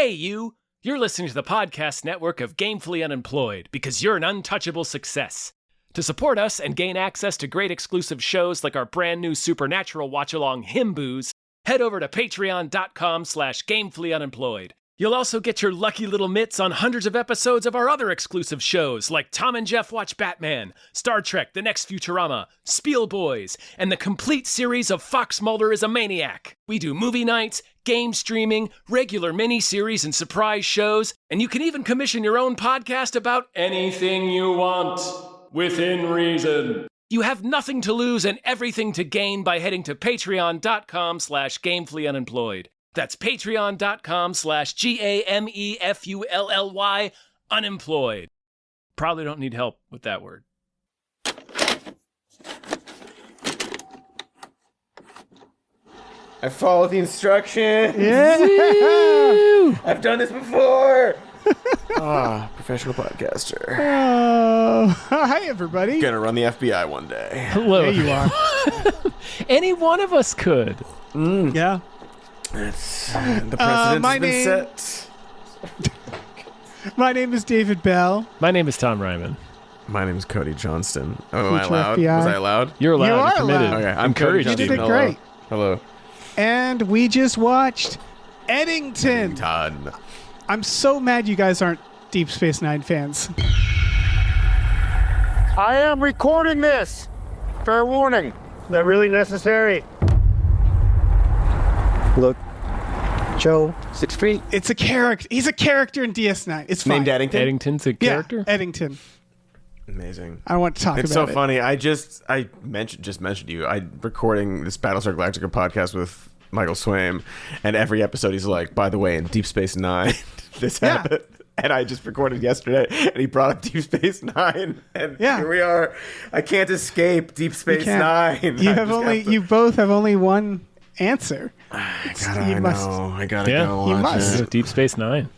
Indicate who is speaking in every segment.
Speaker 1: Hey, you! You're listening to the podcast network of Gamefully Unemployed because you're an untouchable success. To support us and gain access to great exclusive shows like our brand new Supernatural watch-along Himboos, head over to patreon.com/gamefullyunemployed. You'll also get your lucky little mitts on hundreds of episodes of our other exclusive shows like Tom and Jeff Watch Batman, Star Trek The Next Futurama, Spiel Boys, and the complete series of Fox Mulder is a Maniac. We do movie nights, game streaming, regular mini-series and surprise shows, and you can even commission your own podcast about anything you want, within reason. You have nothing to lose and everything to gain by heading to patreon.com/gamefullyunemployed. That's patreon.com/GAMEFULLY unemployed. Probably don't need help with that word.
Speaker 2: I followed the instructions.
Speaker 3: Yeah.
Speaker 2: I've done this before. Professional podcaster.
Speaker 3: Hi, everybody.
Speaker 2: Gonna run the FBI one day.
Speaker 1: Hello.
Speaker 3: There you are.
Speaker 1: Any one of us could.
Speaker 3: Yeah.
Speaker 2: That's the precedent has been set.
Speaker 3: My name is David Bell.
Speaker 1: My name is Tom Ryman.
Speaker 2: My name is Cody Johnston. Oh, am I
Speaker 3: Future
Speaker 2: allowed?
Speaker 3: FBI.
Speaker 2: Was I allowed?
Speaker 1: You're allowed.
Speaker 3: You are
Speaker 1: You're permitted.
Speaker 3: allowed.
Speaker 2: Okay, I'm Cody
Speaker 1: encouraged.
Speaker 3: You
Speaker 2: Johnston.
Speaker 3: did it great.
Speaker 2: Hello.
Speaker 3: And we just watched Eddington.
Speaker 2: Todd.
Speaker 3: I'm so mad you guys aren't Deep Space Nine fans.
Speaker 4: I am recording this. Fair warning. Not really necessary. Look, Joe, 6 feet.
Speaker 3: It's a character. He's a character in DS9. It's fine.
Speaker 2: Named Eddington.
Speaker 1: Eddington's a character?
Speaker 3: Yeah, Eddington.
Speaker 2: Amazing.
Speaker 3: I don't want to talk
Speaker 2: It's
Speaker 3: about
Speaker 2: so
Speaker 3: it.
Speaker 2: funny. I mentioned you. I'm recording this Battlestar Galactica podcast with Michael Swaim, and every episode he's like, by the way, in Deep Space Nine, this
Speaker 3: Yeah.
Speaker 2: happened. And I just recorded yesterday, and he brought up Deep Space Nine, and
Speaker 3: Yeah.
Speaker 2: here we are. I can't escape Deep Space Nine.
Speaker 3: You both have only one answer.
Speaker 2: I gotta
Speaker 1: Yeah,
Speaker 2: go
Speaker 3: you
Speaker 2: watch
Speaker 3: must.
Speaker 2: it.
Speaker 1: Deep Space Nine.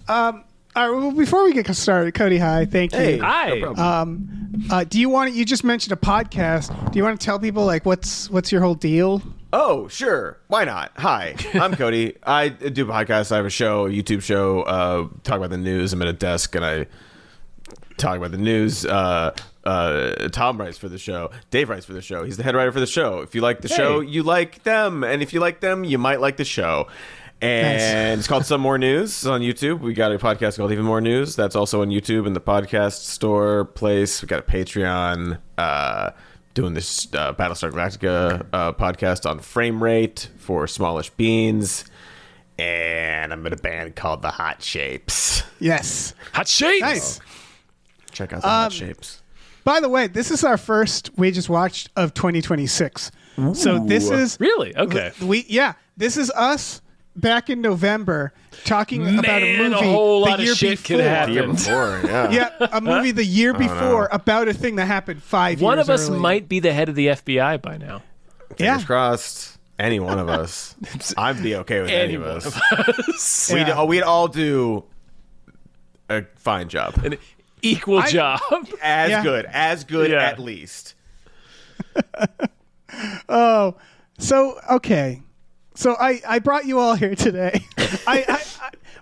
Speaker 3: All right, well, before we get started, Cody, hi, thank you.
Speaker 2: Hey,
Speaker 1: Hi.
Speaker 2: no problem.
Speaker 3: Do you want? You just mentioned a podcast. Do you want to tell people like what's your whole deal?
Speaker 2: Oh, sure. Why not? Hi, I'm Cody. I do podcasts. I have a show, a YouTube show, talk about the news. I'm at a desk and I talk about the news. Tom writes for the show. Dave writes for the show. He's the head writer for the show. If you like the show, you like them. And if you like them, you might like the show. And It's called Some More News. It's on YouTube. We got a podcast called Even More News. That's also on YouTube in the podcast store place. We got a Patreon. Doing this Battlestar Galactica podcast on frame rate for smallish beans. And I'm in a band called The Hot Shapes.
Speaker 3: Yes.
Speaker 1: Hot Shapes.
Speaker 3: Nice.
Speaker 2: Check out The Hot Shapes.
Speaker 3: By the way, this is our first We Just Watched of 2026. So this is
Speaker 1: Really? Okay.
Speaker 3: This is us back in November talking about a movie
Speaker 1: a whole lot
Speaker 3: the
Speaker 1: of
Speaker 3: year
Speaker 1: shit
Speaker 3: before.
Speaker 1: could happen.
Speaker 2: The year before, yeah.
Speaker 3: Yeah, a movie the year before about a thing that happened 5 years
Speaker 1: One of us
Speaker 3: earlier.
Speaker 1: might be the head of the FBI by now.
Speaker 2: Fingers crossed. Any one of us. I'd be okay with any of us.
Speaker 3: Yeah.
Speaker 2: We'd all do a fine job.
Speaker 1: An equal job.
Speaker 2: As good
Speaker 1: Yeah.
Speaker 2: at least.
Speaker 3: Oh, so okay. So I brought you all here today.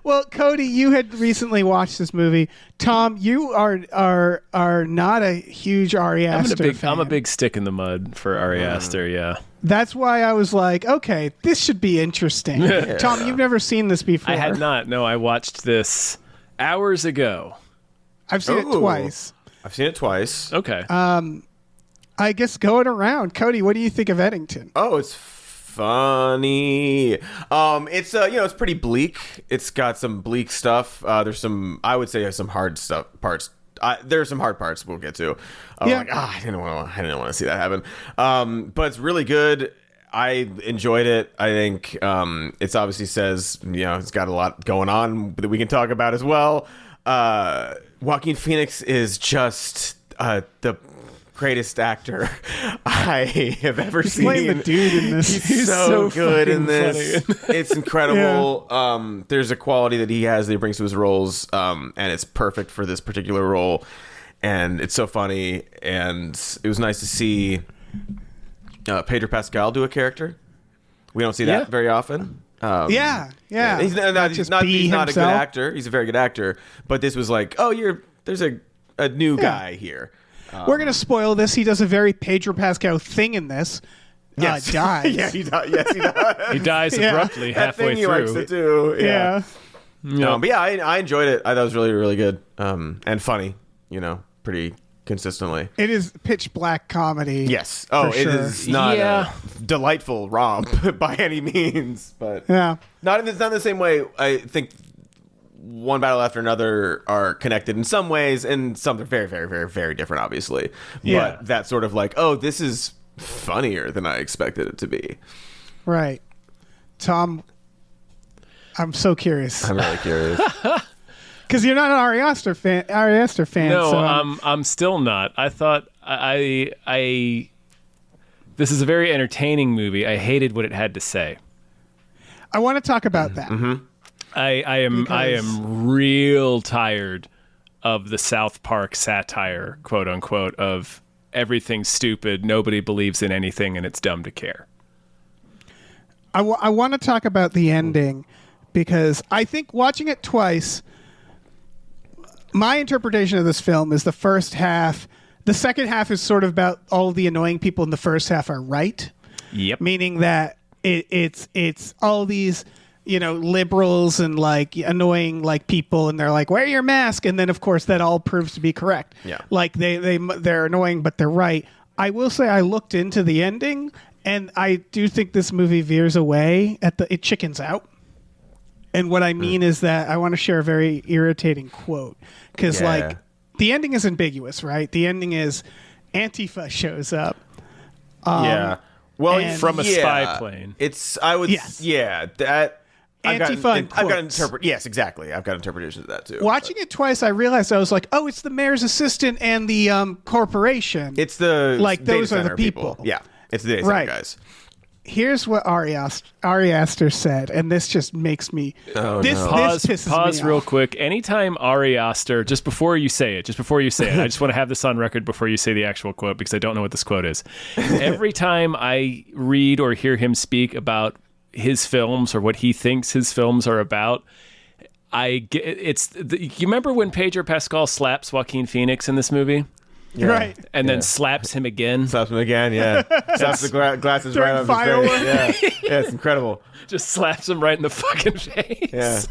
Speaker 3: Well, Cody, you had recently watched this movie. Tom, you are not a huge Ari Aster fan.
Speaker 1: I'm a big stick in the mud for Ari Aster, yeah.
Speaker 3: That's why I was like, okay, this should be interesting. Tom, you've never seen this before.
Speaker 1: I had not. No, I watched this hours ago.
Speaker 3: I've seen it
Speaker 2: Ooh.
Speaker 3: twice.
Speaker 2: I've seen it twice.
Speaker 1: Okay.
Speaker 3: I guess going around, Cody, what do you think of Eddington?
Speaker 2: Oh, it's funny. It's it's pretty bleak. It's got some bleak stuff. There's some, I would say, some hard parts. There are some hard parts we'll get to.
Speaker 3: Yeah.
Speaker 2: I didn't want to see that happen. But it's really good. I enjoyed it. I think it's obviously says, it's got a lot going on that we can talk about as well. Joaquin Phoenix is just the greatest actor I have ever
Speaker 3: He's
Speaker 2: seen.
Speaker 3: playing the dude in this.
Speaker 2: He's so good in
Speaker 1: fucking
Speaker 2: this.
Speaker 1: funny.
Speaker 2: It's incredible. There's a quality that he has that he brings to his roles, and it's perfect for this particular role. And it's so funny, and it was nice to see Pedro Pascal do a character. We don't see that very often.
Speaker 3: Yeah.
Speaker 2: He's not
Speaker 3: just
Speaker 2: a
Speaker 3: be
Speaker 2: good
Speaker 3: himself.
Speaker 2: actor. He's a very good actor, but this was like, there's a new guy here.
Speaker 3: We're gonna spoil this. He does a very Pedro Pascal thing in this.
Speaker 2: Yes.
Speaker 3: Dies.
Speaker 2: Yeah, he does. Yes, he does.
Speaker 1: He dies abruptly
Speaker 2: That
Speaker 1: halfway
Speaker 2: thing he likes
Speaker 1: through.
Speaker 2: to do.
Speaker 3: Yeah.
Speaker 2: But yeah, I enjoyed it. I thought it was really, really good and funny. Pretty consistently.
Speaker 3: It is pitch black comedy.
Speaker 2: Yes. Oh,
Speaker 3: for
Speaker 2: it
Speaker 3: sure.
Speaker 2: is not
Speaker 1: Yeah.
Speaker 2: a delightful romp by any means, but
Speaker 3: Yeah.
Speaker 2: not in the same way. I think one battle after another are connected in some ways, and some are very, very, very, very different, obviously.
Speaker 3: Yeah.
Speaker 2: But that sort of like, this is funnier than I expected it to be.
Speaker 3: Right. Tom, I'm so curious
Speaker 2: I'm really curious.
Speaker 3: because you're not an Ari Aster fan.
Speaker 1: No,
Speaker 3: so,
Speaker 1: I'm still not. I thought I this is a very entertaining movie. I hated what it had to say.
Speaker 3: I want to talk about that.
Speaker 2: Mm-hmm.
Speaker 1: I am real tired of the South Park satire, quote unquote, of everything's stupid, nobody believes in anything, and it's dumb to care.
Speaker 3: I want to talk about the ending because I think watching it twice, my interpretation of this film is the first half. The second half is sort of about all the annoying people in the first half are right.
Speaker 1: Yep.
Speaker 3: Meaning that it's all these, liberals and like annoying like people, and they're like, wear your mask, and then of course that all proves to be correct.
Speaker 2: Yeah.
Speaker 3: Like they're annoying, but they're right. I will say I looked into the ending, and I do think this movie veers away it chickens out. And what I mean is that I want to share a very irritating quote because like the ending is ambiguous, right? The ending is Antifa shows up.
Speaker 2: Yeah. Well,
Speaker 3: and-
Speaker 1: From a spy plane.
Speaker 3: Yes.
Speaker 2: That
Speaker 3: Antifa in
Speaker 2: I've got
Speaker 3: quotes.
Speaker 2: Yes, exactly. I've got interpretations of that too.
Speaker 3: Watching it twice, I realized I was like, "Oh, it's the mayor's assistant and the corporation."
Speaker 2: It's the
Speaker 3: Like,
Speaker 2: data
Speaker 3: those are the
Speaker 2: center
Speaker 3: people.
Speaker 2: Yeah, it's the data center
Speaker 3: Right.
Speaker 2: guys.
Speaker 3: Here's what Ari Aster said, and this just makes me. This pisses
Speaker 1: Pause
Speaker 3: me
Speaker 1: real
Speaker 3: off.
Speaker 1: quick. Anytime Ari Aster, just before you say it, I just want to have this on record before you say the actual quote because I don't know what this quote is. Every time I read or hear him speak about his films or what he thinks his films are about, you remember when Pedro Pascal slaps Joaquin Phoenix in this movie?
Speaker 3: Right.
Speaker 1: And then slaps him again.
Speaker 2: Slaps him again, yeah. Slaps the glasses
Speaker 3: During
Speaker 2: right on his
Speaker 3: fireworks.
Speaker 2: face. Yeah, it's incredible.
Speaker 1: Just slaps him right in the fucking face.
Speaker 2: Yeah.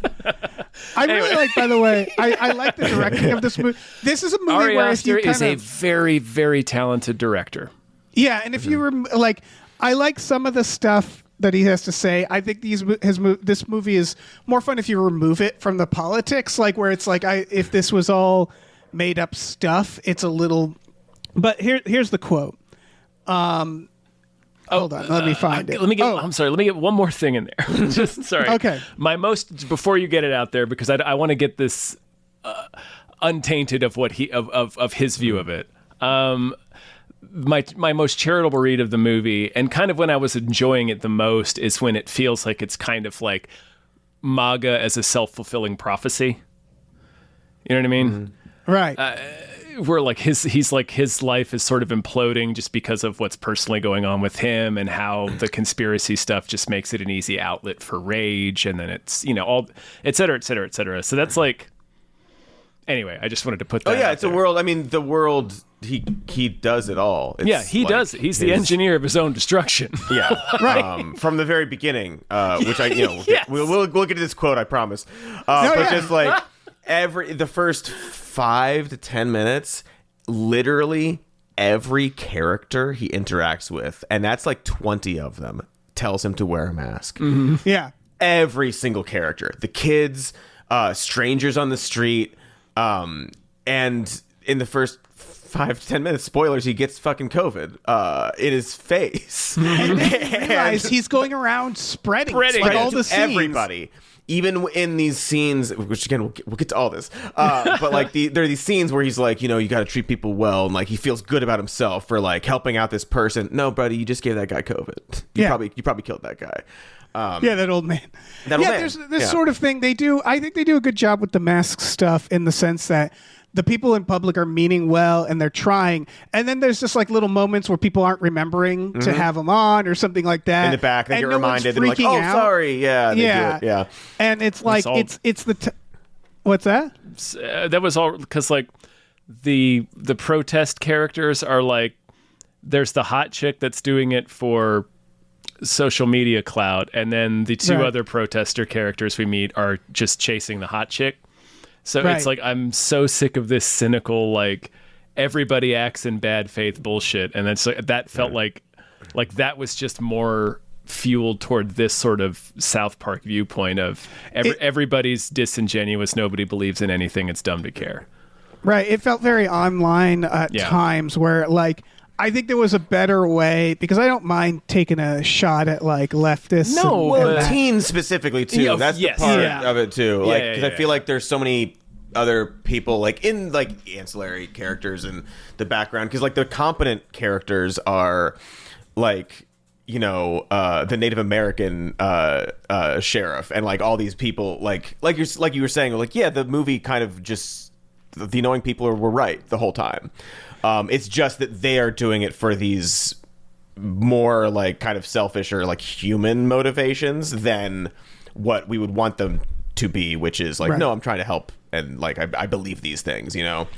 Speaker 3: I really like, by the way, I like the directing of this movie. This is a movie
Speaker 1: Ari
Speaker 3: where if you
Speaker 1: Aster
Speaker 3: kind
Speaker 1: is a
Speaker 3: of
Speaker 1: very, very talented director.
Speaker 3: yeah, and if you like, I like some of the stuff that he has to say. I think this movie is more fun if you remove it from the politics, like where it's like if this was all made up stuff, it's a little. But here's the quote. Hold on, let me find it.
Speaker 1: I'm sorry. Let me get one more thing in there. Just sorry.
Speaker 3: Okay.
Speaker 1: Before you get it out there, because I want to get this untainted of what of his view of it. My most charitable read of the movie, and kind of when I was enjoying it the most, is when it feels like it's kind of like MAGA as a self-fulfilling prophecy. You know what I mean?
Speaker 2: Mm-hmm.
Speaker 3: Right.
Speaker 1: Where like his life is sort of imploding just because of what's personally going on with him, and how the conspiracy stuff just makes it an easy outlet for rage, and then it's all et cetera, et cetera, et cetera. So that's like, anyway, I just wanted to put that.
Speaker 2: Oh yeah,
Speaker 1: out
Speaker 2: it's
Speaker 1: there.
Speaker 2: a world. I mean, the world. He does it all. It's
Speaker 1: He
Speaker 2: like
Speaker 1: does it. He's the engineer of his own destruction.
Speaker 2: Yeah,
Speaker 3: Right.
Speaker 2: From the very beginning, which
Speaker 1: Yes.
Speaker 2: we'll get to this quote, I promise. But
Speaker 3: yeah.
Speaker 2: just like the first 5 to 10 minutes, literally every character he interacts with, and that's like 20 of them, tells him to wear a mask.
Speaker 3: Yeah.
Speaker 2: Every single character, the kids, strangers on the street, and in the first 5 to 10 minutes, spoilers, he gets fucking COVID in his face.
Speaker 3: Realize he's going around spreading like all the scenes.
Speaker 2: Everybody. Even in these scenes, which again, we'll get to all this, but like there are these scenes where he's like, you got to treat people well, and like he feels good about himself for like helping out this person. No, buddy, you just gave that guy COVID. You probably killed that guy.
Speaker 3: Yeah, that old man. There's this sort of thing they do. I think they do a good job with the mask stuff in the sense that the people in public are meaning well and they're trying. And then there's just like little moments where people aren't remembering to have them on or something like that.
Speaker 2: In the back, they
Speaker 3: and
Speaker 2: get
Speaker 3: no
Speaker 2: reminded.
Speaker 3: One's
Speaker 2: They're like,
Speaker 3: freaking
Speaker 2: oh,
Speaker 3: out.
Speaker 2: sorry. Yeah. They do it. Yeah.
Speaker 3: And it's like, it's the, what's that?
Speaker 1: That was all because like the protest characters are like, there's the hot chick that's doing it for social media clout, and then the two other protester characters we meet are just chasing the hot chick. So it's like, I'm so sick of this cynical, like, everybody acts in bad faith bullshit. And that's like, that felt like that was just more fueled toward this sort of South Park viewpoint of everybody's disingenuous. Nobody believes in anything. It's dumb to care.
Speaker 3: Right. It felt very online at times where, like, I think there was a better way, because I don't mind taking a shot at like leftists.
Speaker 1: No,
Speaker 2: well, teens specifically too.
Speaker 1: Yeah,
Speaker 2: That's the part of it too. Like, because I feel like there's so many other people like in like ancillary characters in the background. Because like the competent characters are like, you know, the Native American sheriff and like all these people. Like you were saying, like the movie kind of just the annoying people were right the whole time. It's just that they are doing it for these more like kind of selfish or like human motivations than what we would want them to be, which is like, no, I'm trying to help. And like, I believe these things, you know?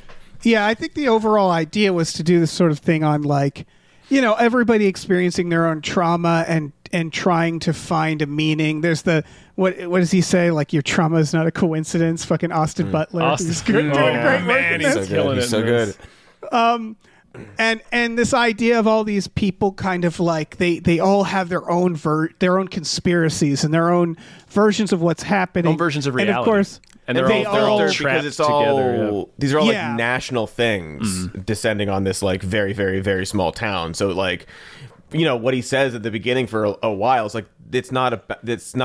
Speaker 3: Yeah, I think the overall idea was to do this sort of thing on like, you know, everybody experiencing their own trauma and trying to find a meaning. There's the, what does he say? Like, your trauma is not a coincidence. Fucking Austin Butler. He's doing great work.
Speaker 1: He's so good.
Speaker 2: He's so good.
Speaker 3: And this idea of all these people kind of like they all have their own conspiracies and their own versions of what's happening,
Speaker 1: own versions of reality,
Speaker 3: and of course,
Speaker 1: and they're all trapped
Speaker 2: because it's
Speaker 1: together.
Speaker 2: All these are all like national things descending on this like very, very, very small town. So like, you know, what he says at the beginning for a while is like, it's not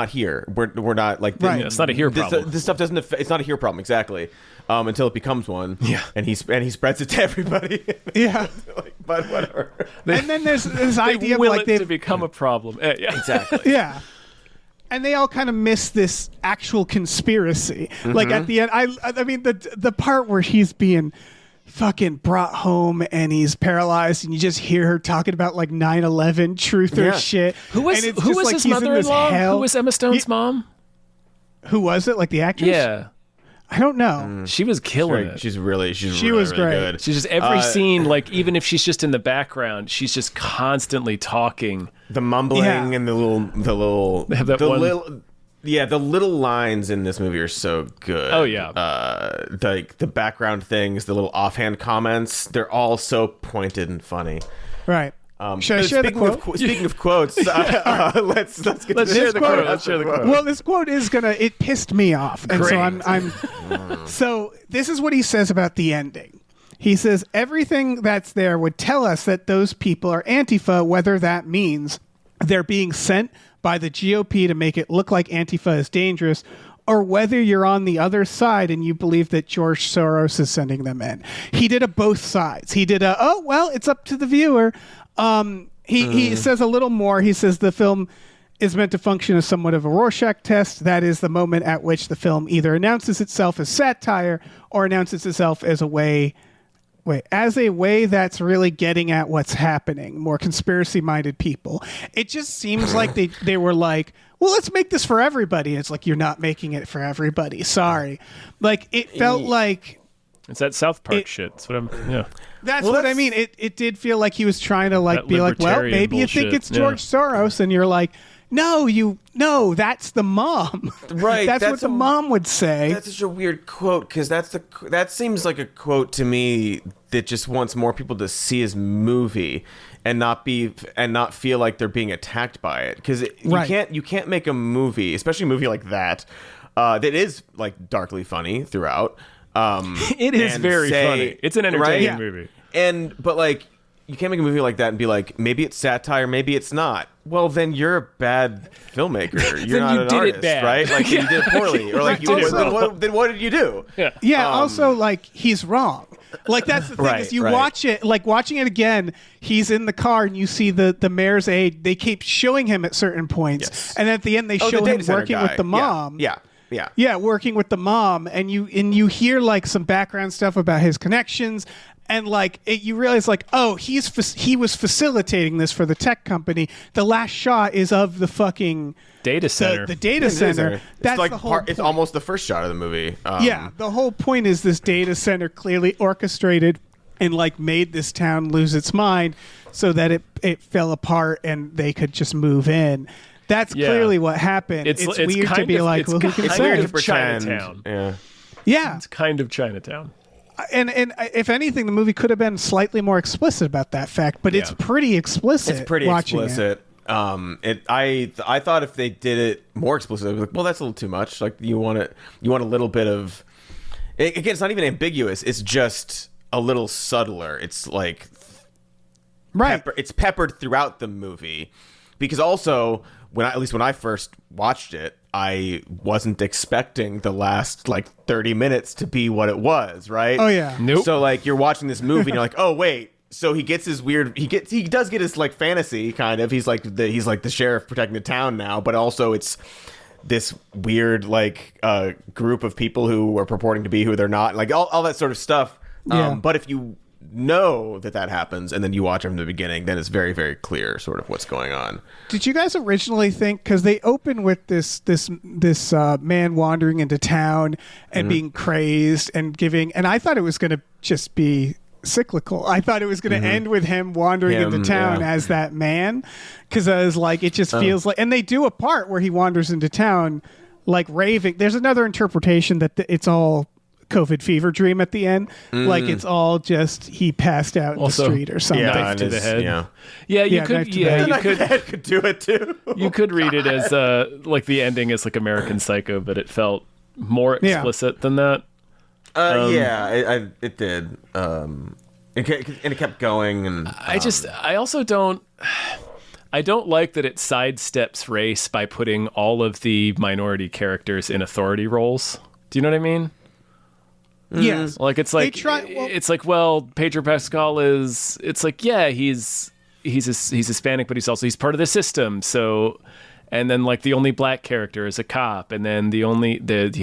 Speaker 2: here. We're not like
Speaker 1: it's not a here problem.
Speaker 2: This stuff doesn't. It's not a here problem exactly. Until it becomes one.
Speaker 1: Yeah.
Speaker 2: And he spreads it to everybody.
Speaker 3: Yeah.
Speaker 2: Like, but whatever.
Speaker 3: And then there's this idea of like
Speaker 1: to become a problem. Yeah.
Speaker 2: Exactly.
Speaker 3: Yeah. And they all kind of miss this actual conspiracy. Like at the end, I mean the part where he's being fucking brought home and he's paralyzed and you just hear her talking about like 9/11 truth or shit.
Speaker 1: Who was
Speaker 3: and it's
Speaker 1: who
Speaker 3: just
Speaker 1: was
Speaker 3: like
Speaker 1: his
Speaker 3: he's in this
Speaker 1: mother-in-law?
Speaker 3: hell.
Speaker 1: Who was Emma Stone's mom?
Speaker 3: Who was it? Like the actress?
Speaker 1: Yeah.
Speaker 3: I don't know.
Speaker 1: She was killing it.
Speaker 2: She was really
Speaker 3: great.
Speaker 2: good.
Speaker 1: She's just every scene, like even if she's just in the background, she's just constantly talking.
Speaker 2: The mumbling and the little the little lines in this movie are so good.
Speaker 1: Oh yeah.
Speaker 2: Like the background things, the little offhand comments, they're all so pointed and funny.
Speaker 3: Right. Should I share the quote?
Speaker 2: Speaking of quotes, let's get
Speaker 1: Let's
Speaker 2: to
Speaker 1: share the quote. Let's share the quote.
Speaker 3: Well, this quote is it pissed me off, and so I'm. So this is what he says about the ending. He says everything that's there would tell us that those people are Antifa, whether that means they're being sent by the GOP to make it look like Antifa is dangerous, or whether you're on the other side and you believe that George Soros is sending them in. He did a both sides. He did it's up to the viewer. He says a little more. He says the film is meant to function as somewhat of a Rorschach test. That is the moment at which the film either announces itself as satire or announces itself as a way that's really getting at what's happening. More conspiracy-minded people. It just seems like they were like, well, let's make this for everybody. It's like, you're not making it for everybody. Sorry. Like, it felt like...
Speaker 1: It's that South Park shit. That's what
Speaker 3: That's what I mean. It did feel like he was trying to like be like, well, maybe you think it's George Soros, and you're like, no, that's the mom.
Speaker 2: Right.
Speaker 3: That's what the mom would say.
Speaker 2: That's such a weird quote because that seems like a quote to me that just wants more people to see his movie and not feel like they're being attacked by it. Because you can't make a movie, especially a movie like that that is like darkly funny throughout.
Speaker 1: It is very funny. It's an entertaining movie.
Speaker 2: But like, you can't make a movie like that and be like, maybe it's satire, maybe it's not. Well, then you're a bad filmmaker. You're not an artist, right? Like, you did it poorly, or like, then what did you do?
Speaker 3: Yeah. Also, like, he's wrong. Like, that's the thing is you watch it, like watching it again, he's in the car and you see the mayor's aide. They keep showing him at certain points, and at the end they show him working with the mom.
Speaker 2: Yeah.
Speaker 3: Yeah, working with the mom, and you hear like some background stuff about his connections, and like you realize like, oh, he was facilitating this for the tech company. The last shot is of the fucking
Speaker 1: data center.
Speaker 3: The data center. That's
Speaker 2: like
Speaker 3: the whole point.
Speaker 2: It's almost the first shot of the movie.
Speaker 3: Yeah, the whole point is this data center clearly orchestrated and like made this town lose its mind so that it fell apart and they could just move in. That's clearly what happened. It's weird to be like, well, who can
Speaker 1: it's
Speaker 3: say?
Speaker 1: kind of Chinatown.
Speaker 3: Yeah.
Speaker 1: It's kind of Chinatown.
Speaker 3: And if anything, the movie could have been slightly more explicit about that fact, but it's pretty explicit.
Speaker 2: It's pretty
Speaker 3: watching
Speaker 2: explicit. I thought if they did it more explicit, I was like, well, that's a little too much. Like you want a little bit of. Again, it's not even ambiguous. It's just a little subtler. It's like it's peppered throughout the movie, because also at least when I first watched it, I wasn't expecting the last like 30 minutes to be what it was, right?
Speaker 3: Oh yeah.
Speaker 1: Nope.
Speaker 2: So like you're watching this movie and you're like, oh wait. So he gets his weird. He does get his like fantasy kind of. He's like the sheriff protecting the town now, but also it's this weird like group of people who are purporting to be who they're not, like all that sort of stuff. But if you know that happens and then you watch from the beginning, then it's very, very clear sort of what's going on.
Speaker 3: Did you guys originally think, because they open with this man wandering into town and being crazed and I thought it was going to just be cyclical. I thought it was going to end with him wandering into town as that man, because I was like, it just feels like, and they do a part where he wanders into town like raving. There's another interpretation that it's all COVID fever dream at the end, like it's all just he passed out in the street or something.
Speaker 1: Knife to the head. You could
Speaker 2: do it too.
Speaker 1: You could read it as like the ending is like American Psycho, but it felt more explicit than that.
Speaker 2: It did. It kept going, and
Speaker 1: I also don't like that it sidesteps race by putting all of the minority characters in authority roles. Do you know what I mean?
Speaker 3: Yes.
Speaker 1: Like it's like Pedro Pascal is. It's like he's Hispanic, but he's part of the system. So, and then like the only black character is a cop, and then you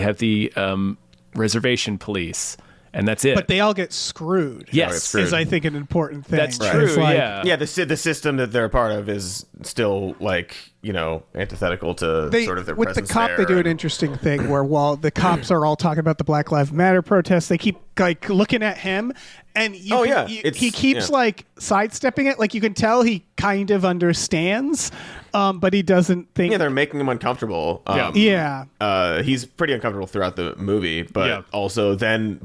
Speaker 1: have the reservation police, and that's it.
Speaker 3: But they all get screwed.
Speaker 1: Yes,
Speaker 3: is I think an important thing.
Speaker 1: That's true.
Speaker 3: Like,
Speaker 2: the system that they're a part of is still like antithetical to sort of their
Speaker 3: with
Speaker 2: presence
Speaker 3: the cop.
Speaker 2: there.
Speaker 3: They do an interesting thing where while the cops are all talking about the Black Lives Matter protests, they keep like looking at him, and he keeps like sidestepping it. Like you can tell he kind of understands, but he doesn't think.
Speaker 2: Yeah, they're making him uncomfortable. He's pretty uncomfortable throughout the movie, but also then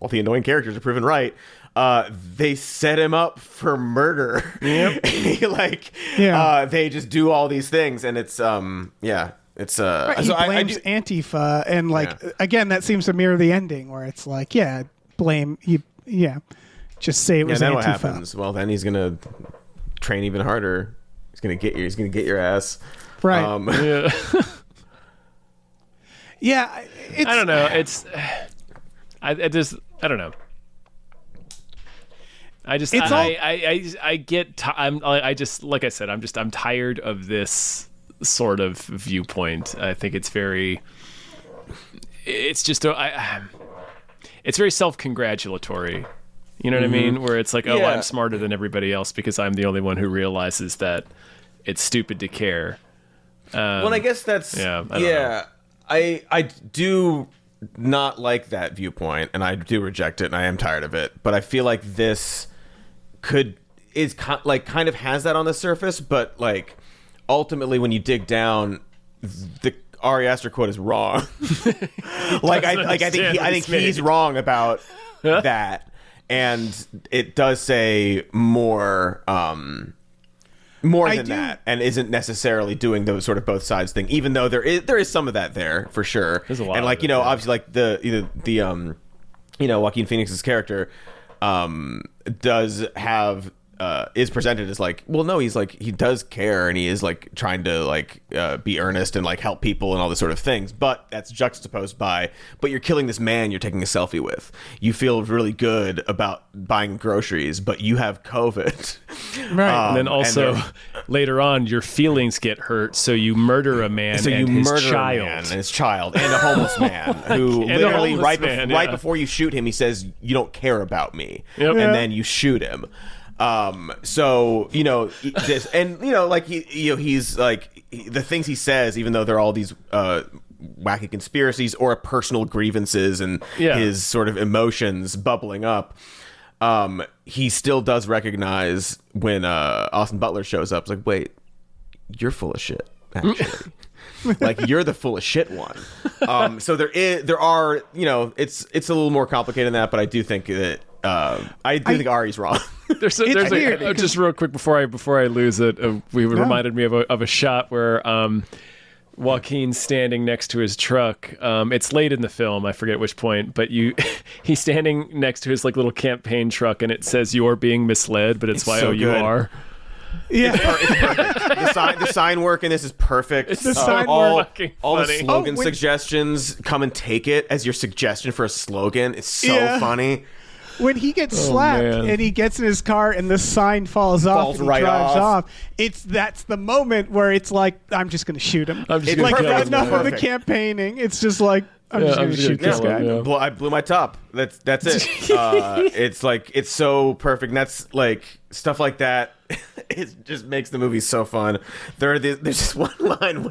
Speaker 2: all the annoying characters are proven right. They set him up for murder. Yep. They just do all these things, and it's it's
Speaker 3: right, he blames Antifa, and again, that seems to mirror the ending where it's like, blame you, just say it was Antifa.
Speaker 2: Then what happens? Well, then he's gonna train even harder. He's gonna get your ass.
Speaker 3: Right.
Speaker 1: I don't know. I don't know. Like I said, I'm tired of this sort of viewpoint. I think it's very self-congratulatory. You know what I mean? Where it's like, I'm smarter than everybody else because I'm the only one who realizes that it's stupid to care.
Speaker 2: Well, I guess that's I do not like that viewpoint, and I do reject it, and I am tired of it. But I feel like this kind of has that on the surface, but like ultimately when you dig down, the Ari Aster quote is wrong. I think he's wrong about that, and it does say more than that, and isn't necessarily doing those sort of both sides thing, even though there is some of that there for sure.
Speaker 1: There's a lot,
Speaker 2: and like obviously like the Joaquin Phoenix's character does have is presented as like, well, no, he's like, he does care and he is like trying to like be earnest and like help people and all this sort of things, but that's juxtaposed by, but you're killing this man you're taking a selfie with. You feel really good about buying groceries, but you have COVID.
Speaker 3: Right.
Speaker 1: And then also later on, your feelings get hurt, so you murder a man
Speaker 2: So
Speaker 1: and
Speaker 2: you
Speaker 1: his
Speaker 2: murder
Speaker 1: child.
Speaker 2: a man and his child and a homeless man who
Speaker 1: And a
Speaker 2: literally
Speaker 1: homeless man,
Speaker 2: right
Speaker 1: yeah.
Speaker 2: before you shoot him, he says, "You don't care about me,"
Speaker 1: Yep.
Speaker 2: and
Speaker 1: Yeah.
Speaker 2: then you shoot him. So you know this, and you know, like he's like the things he says, even though they're all these wacky conspiracies or personal grievances and
Speaker 1: Yeah.
Speaker 2: his sort of emotions bubbling up. He still does recognize when Austin Butler shows up. It's like, wait, you're full of shit, actually. Like, you're the full of shit one. So there are, you know, it's a little more complicated than that, but I do think that I think Ari's wrong.
Speaker 1: There's
Speaker 3: weird
Speaker 1: a just real quick before I lose it. Reminded me of a shot where Joaquin's standing next to his truck. It's late in the film, I forget which point, but he's standing next to his like little campaign truck, and it says "You're being misled," but it's
Speaker 2: so good.
Speaker 1: YOUR.
Speaker 3: Yeah.
Speaker 2: It's perfect. The sign work in this is perfect.
Speaker 3: The sign
Speaker 2: all,
Speaker 3: work.
Speaker 1: Fucking
Speaker 2: all the
Speaker 1: funny.
Speaker 2: slogan
Speaker 3: Oh, when-
Speaker 2: suggestions, come and take it as your suggestion for a slogan. It's so
Speaker 3: Yeah.
Speaker 2: funny.
Speaker 3: When he gets slapped
Speaker 1: man.
Speaker 3: and he gets in his car and the sign falls off
Speaker 2: Falls
Speaker 3: and he
Speaker 2: right
Speaker 3: drives
Speaker 2: off.
Speaker 3: that's the moment where it's like, I'm just going to shoot him.
Speaker 1: I'm just
Speaker 2: It's
Speaker 1: gonna
Speaker 3: Like,
Speaker 1: kill him.
Speaker 3: enough of the
Speaker 2: Perfect.
Speaker 3: campaigning. It's just like, I'm just going to shoot this
Speaker 1: kill
Speaker 3: guy.
Speaker 1: him, yeah.
Speaker 2: I blew my top. That's it. It's like, it's so perfect. And that's like stuff like that. It just makes the movie so fun. There's just one line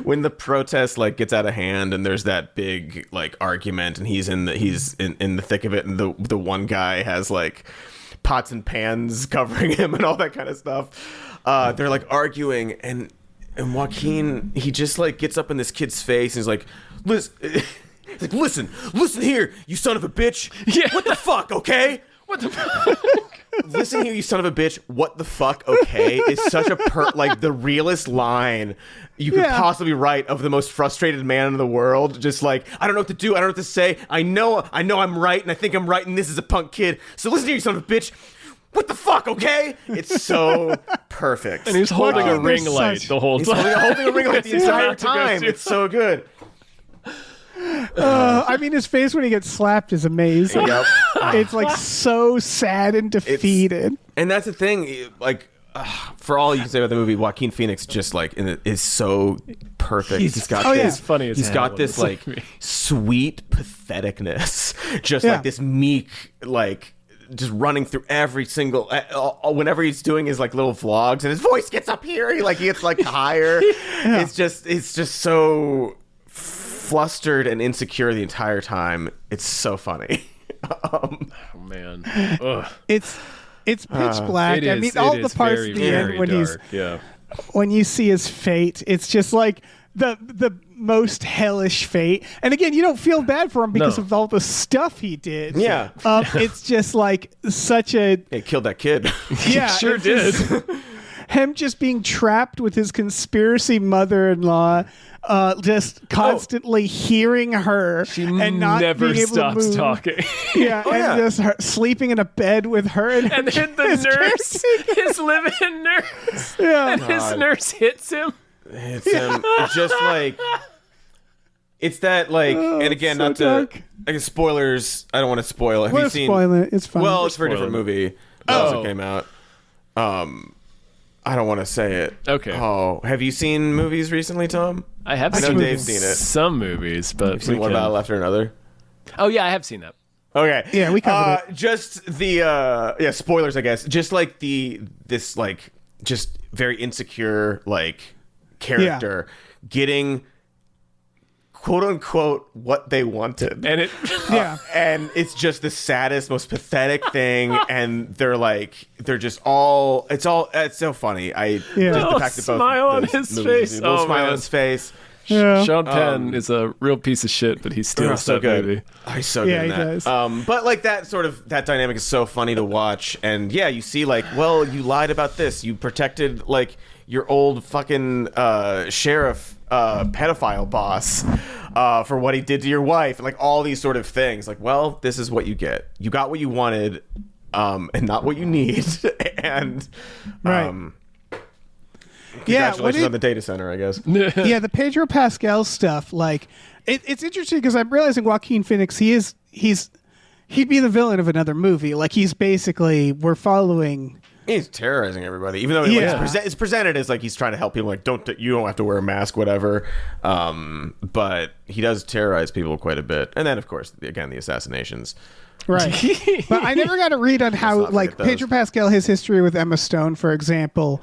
Speaker 2: when the protest like gets out of hand and there's that big like argument and he's in the thick of it, and the one guy has like pots and pans covering him and all that kind of stuff. They're like arguing, and Joaquin, he just like gets up in this kid's face and he's like, listen here, you son of a bitch.
Speaker 1: Yeah.
Speaker 2: What the fuck, okay?
Speaker 1: What the fuck?
Speaker 2: Listen here, you son of a bitch. What the fuck, okay? Is such a like the realest line you could
Speaker 3: Yeah.
Speaker 2: possibly write of the most frustrated man in the world. Just like, I don't know what to do. I don't know what to say. I know I'm right, and I think I'm right, and this is a punk kid. So listen here, you son of a bitch. What the fuck, okay? It's so perfect.
Speaker 1: And he's holding a
Speaker 3: Joaquin,
Speaker 1: ring
Speaker 3: there's
Speaker 1: light
Speaker 3: such-
Speaker 1: the whole
Speaker 2: He's
Speaker 1: time.
Speaker 2: holding a ring light the entire time. It's so good.
Speaker 3: I mean, his face when he gets slapped is amazing.
Speaker 2: Yep.
Speaker 3: It's like so sad and defeated.
Speaker 2: And that's the thing, like, for all you can say about the movie, Joaquin Phoenix just like is so perfect. He's got
Speaker 3: yeah.
Speaker 2: this,
Speaker 1: He's funny as
Speaker 2: he's
Speaker 1: hell
Speaker 2: got
Speaker 1: in
Speaker 2: this
Speaker 1: this
Speaker 2: like
Speaker 1: movie.
Speaker 2: sweet patheticness, just
Speaker 3: Yeah.
Speaker 2: like this meek, like just running through every single. Whenever he's doing his like little vlogs and his voice gets up here, he gets like higher. It's just so flustered and insecure the entire time. It's so funny.
Speaker 1: Oh man. Ugh.
Speaker 3: It's pitch black.
Speaker 1: It
Speaker 3: I
Speaker 1: is-
Speaker 3: mean,
Speaker 1: it
Speaker 3: all
Speaker 1: is
Speaker 3: the parts
Speaker 1: very,
Speaker 3: at the
Speaker 1: very
Speaker 3: end when
Speaker 1: dark. Yeah.
Speaker 3: when you see his fate, it's just like the most hellish fate. And again, you don't feel bad for him because
Speaker 1: No.
Speaker 3: of all the stuff he did.
Speaker 2: Yeah.
Speaker 3: It's just like such a
Speaker 2: He killed that kid.
Speaker 3: yeah,
Speaker 1: Sure
Speaker 3: it's
Speaker 1: did.
Speaker 3: just- him just being trapped with his conspiracy mother-in-law, just constantly hearing her
Speaker 1: She
Speaker 3: and not
Speaker 1: never
Speaker 3: being able
Speaker 1: stops
Speaker 3: to move.
Speaker 1: talking.
Speaker 3: Yeah, and
Speaker 2: yeah.
Speaker 3: just her sleeping in a bed with her and,
Speaker 1: And then the
Speaker 3: his
Speaker 1: nurse,
Speaker 3: caretaker.
Speaker 1: his live-in nurse,
Speaker 3: Yeah.
Speaker 1: and his
Speaker 2: God.
Speaker 1: nurse hits him.
Speaker 2: It's just like it's that like, and again,
Speaker 3: so
Speaker 2: not to
Speaker 3: dark.
Speaker 2: I guess spoilers. I don't want to spoil it. Have
Speaker 3: We'll
Speaker 2: you seen?
Speaker 3: spoil it. It's fine.
Speaker 2: Well, it's for a
Speaker 1: Spoil
Speaker 2: different
Speaker 1: it.
Speaker 2: movie that also
Speaker 1: Oh.
Speaker 2: came out. I don't want to say it.
Speaker 1: Okay.
Speaker 2: Oh, have you seen movies recently, Tom?
Speaker 1: I have
Speaker 2: I know
Speaker 1: seen
Speaker 2: Dave's seen it.
Speaker 1: some movies, but
Speaker 2: Seen
Speaker 1: we
Speaker 2: one
Speaker 1: can-
Speaker 2: about after another.
Speaker 1: Oh yeah, I have seen that.
Speaker 2: Okay.
Speaker 3: Yeah, we covered
Speaker 2: Just the spoilers, I guess. Just like this like just very insecure like character getting quote unquote what they wanted.
Speaker 1: And it
Speaker 3: yeah.
Speaker 2: And it's just the saddest, most pathetic thing, and they're just all it's so funny.
Speaker 3: Yeah.
Speaker 2: Just the
Speaker 1: Little
Speaker 2: fact that both
Speaker 1: smile on
Speaker 2: those
Speaker 1: his
Speaker 2: movies-
Speaker 1: face.
Speaker 2: little
Speaker 1: Oh,
Speaker 2: smile on
Speaker 1: man.
Speaker 2: his face.
Speaker 3: Yeah.
Speaker 1: Sean Penn is a real piece of shit, but he steals
Speaker 2: So
Speaker 1: that
Speaker 2: good.
Speaker 1: movie.
Speaker 2: He's so
Speaker 3: Yeah,
Speaker 2: good in
Speaker 3: he
Speaker 2: that.
Speaker 3: does.
Speaker 2: But like that dynamic is so funny to watch, and yeah, you see like, well, you lied about this, you protected like your old fucking sheriff pedophile boss for what he did to your wife, and like all these sort of things. Like, well, this is what you get. You got what you wanted, and not what you need, And
Speaker 3: Right.
Speaker 2: congratulations on the data center, I guess.
Speaker 3: Yeah, the Pedro Pascal stuff, like it's interesting because I'm realizing Joaquin Phoenix, he'd be the villain of another movie. Like he's basically we're following.
Speaker 2: He's terrorizing everybody, even though it's presented as like he's trying to help people. Like, you don't have to wear a mask, whatever. But he does terrorize people quite a bit. And then, of course, again, the assassinations.
Speaker 3: Right. But I never got a read on how, like, Pedro Pascal, his history with Emma Stone, for example.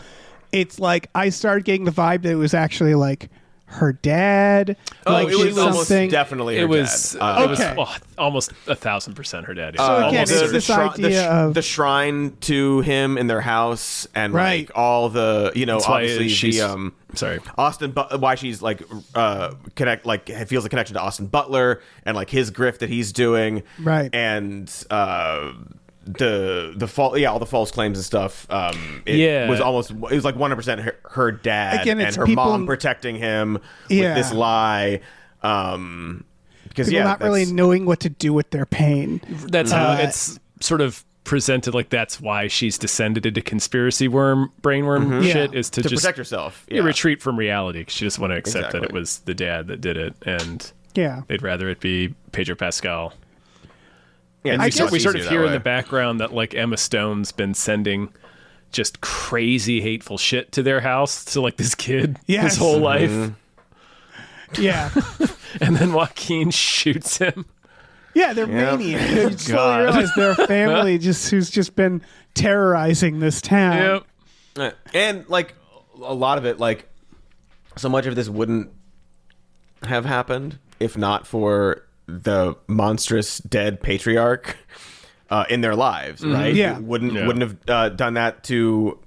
Speaker 3: It's like I started getting the vibe that it was actually like her dad. Like
Speaker 2: it was almost
Speaker 3: something.
Speaker 2: definitely her
Speaker 1: It was,
Speaker 2: dad.
Speaker 1: it was almost 1,000% her dad.
Speaker 3: So again,
Speaker 1: Almost.
Speaker 3: it's this idea of
Speaker 2: the shrine to him in their house, and
Speaker 3: Right.
Speaker 2: like all the
Speaker 1: That's why
Speaker 2: obviously
Speaker 1: she's-
Speaker 2: the
Speaker 1: sorry.
Speaker 2: Why she's like feels a connection to Austin Butler and like his grift that he's doing,
Speaker 3: Right.
Speaker 2: And the all the false claims and stuff. It was like 100% her dad
Speaker 3: Again,
Speaker 2: and
Speaker 3: it's
Speaker 2: her
Speaker 3: people-
Speaker 2: mom protecting him
Speaker 3: Yeah.
Speaker 2: with this lie. Because
Speaker 3: people not really knowing what to do with their pain.
Speaker 1: That's how it's sort of presented, like that's why she's descended into conspiracy brainworm shit, is to just
Speaker 2: protect herself.
Speaker 1: retreat from reality. 'Cause she doesn't want to accept that it
Speaker 2: Exactly.
Speaker 1: was the dad that did it, and
Speaker 3: Yeah.
Speaker 1: they'd rather it be Pedro Pascal.
Speaker 2: Yeah,
Speaker 1: And
Speaker 2: it's
Speaker 1: we
Speaker 2: much
Speaker 1: sort of
Speaker 2: easier
Speaker 1: hear
Speaker 2: that
Speaker 1: in the
Speaker 2: way.
Speaker 1: background that like Emma Stone's been sending just crazy hateful shit to their house to like this kid
Speaker 3: Yes.
Speaker 1: his whole life,
Speaker 3: Yeah.
Speaker 1: and then Joaquin shoots him.
Speaker 3: Yeah, they're maniacs. You slowly realize they're a family who's just been terrorizing this town.
Speaker 1: Yep.
Speaker 2: And like a lot of it, like so much of this wouldn't have happened if not for the monstrous dead patriarch in their lives, right?
Speaker 3: Yeah.
Speaker 2: It wouldn't have done that to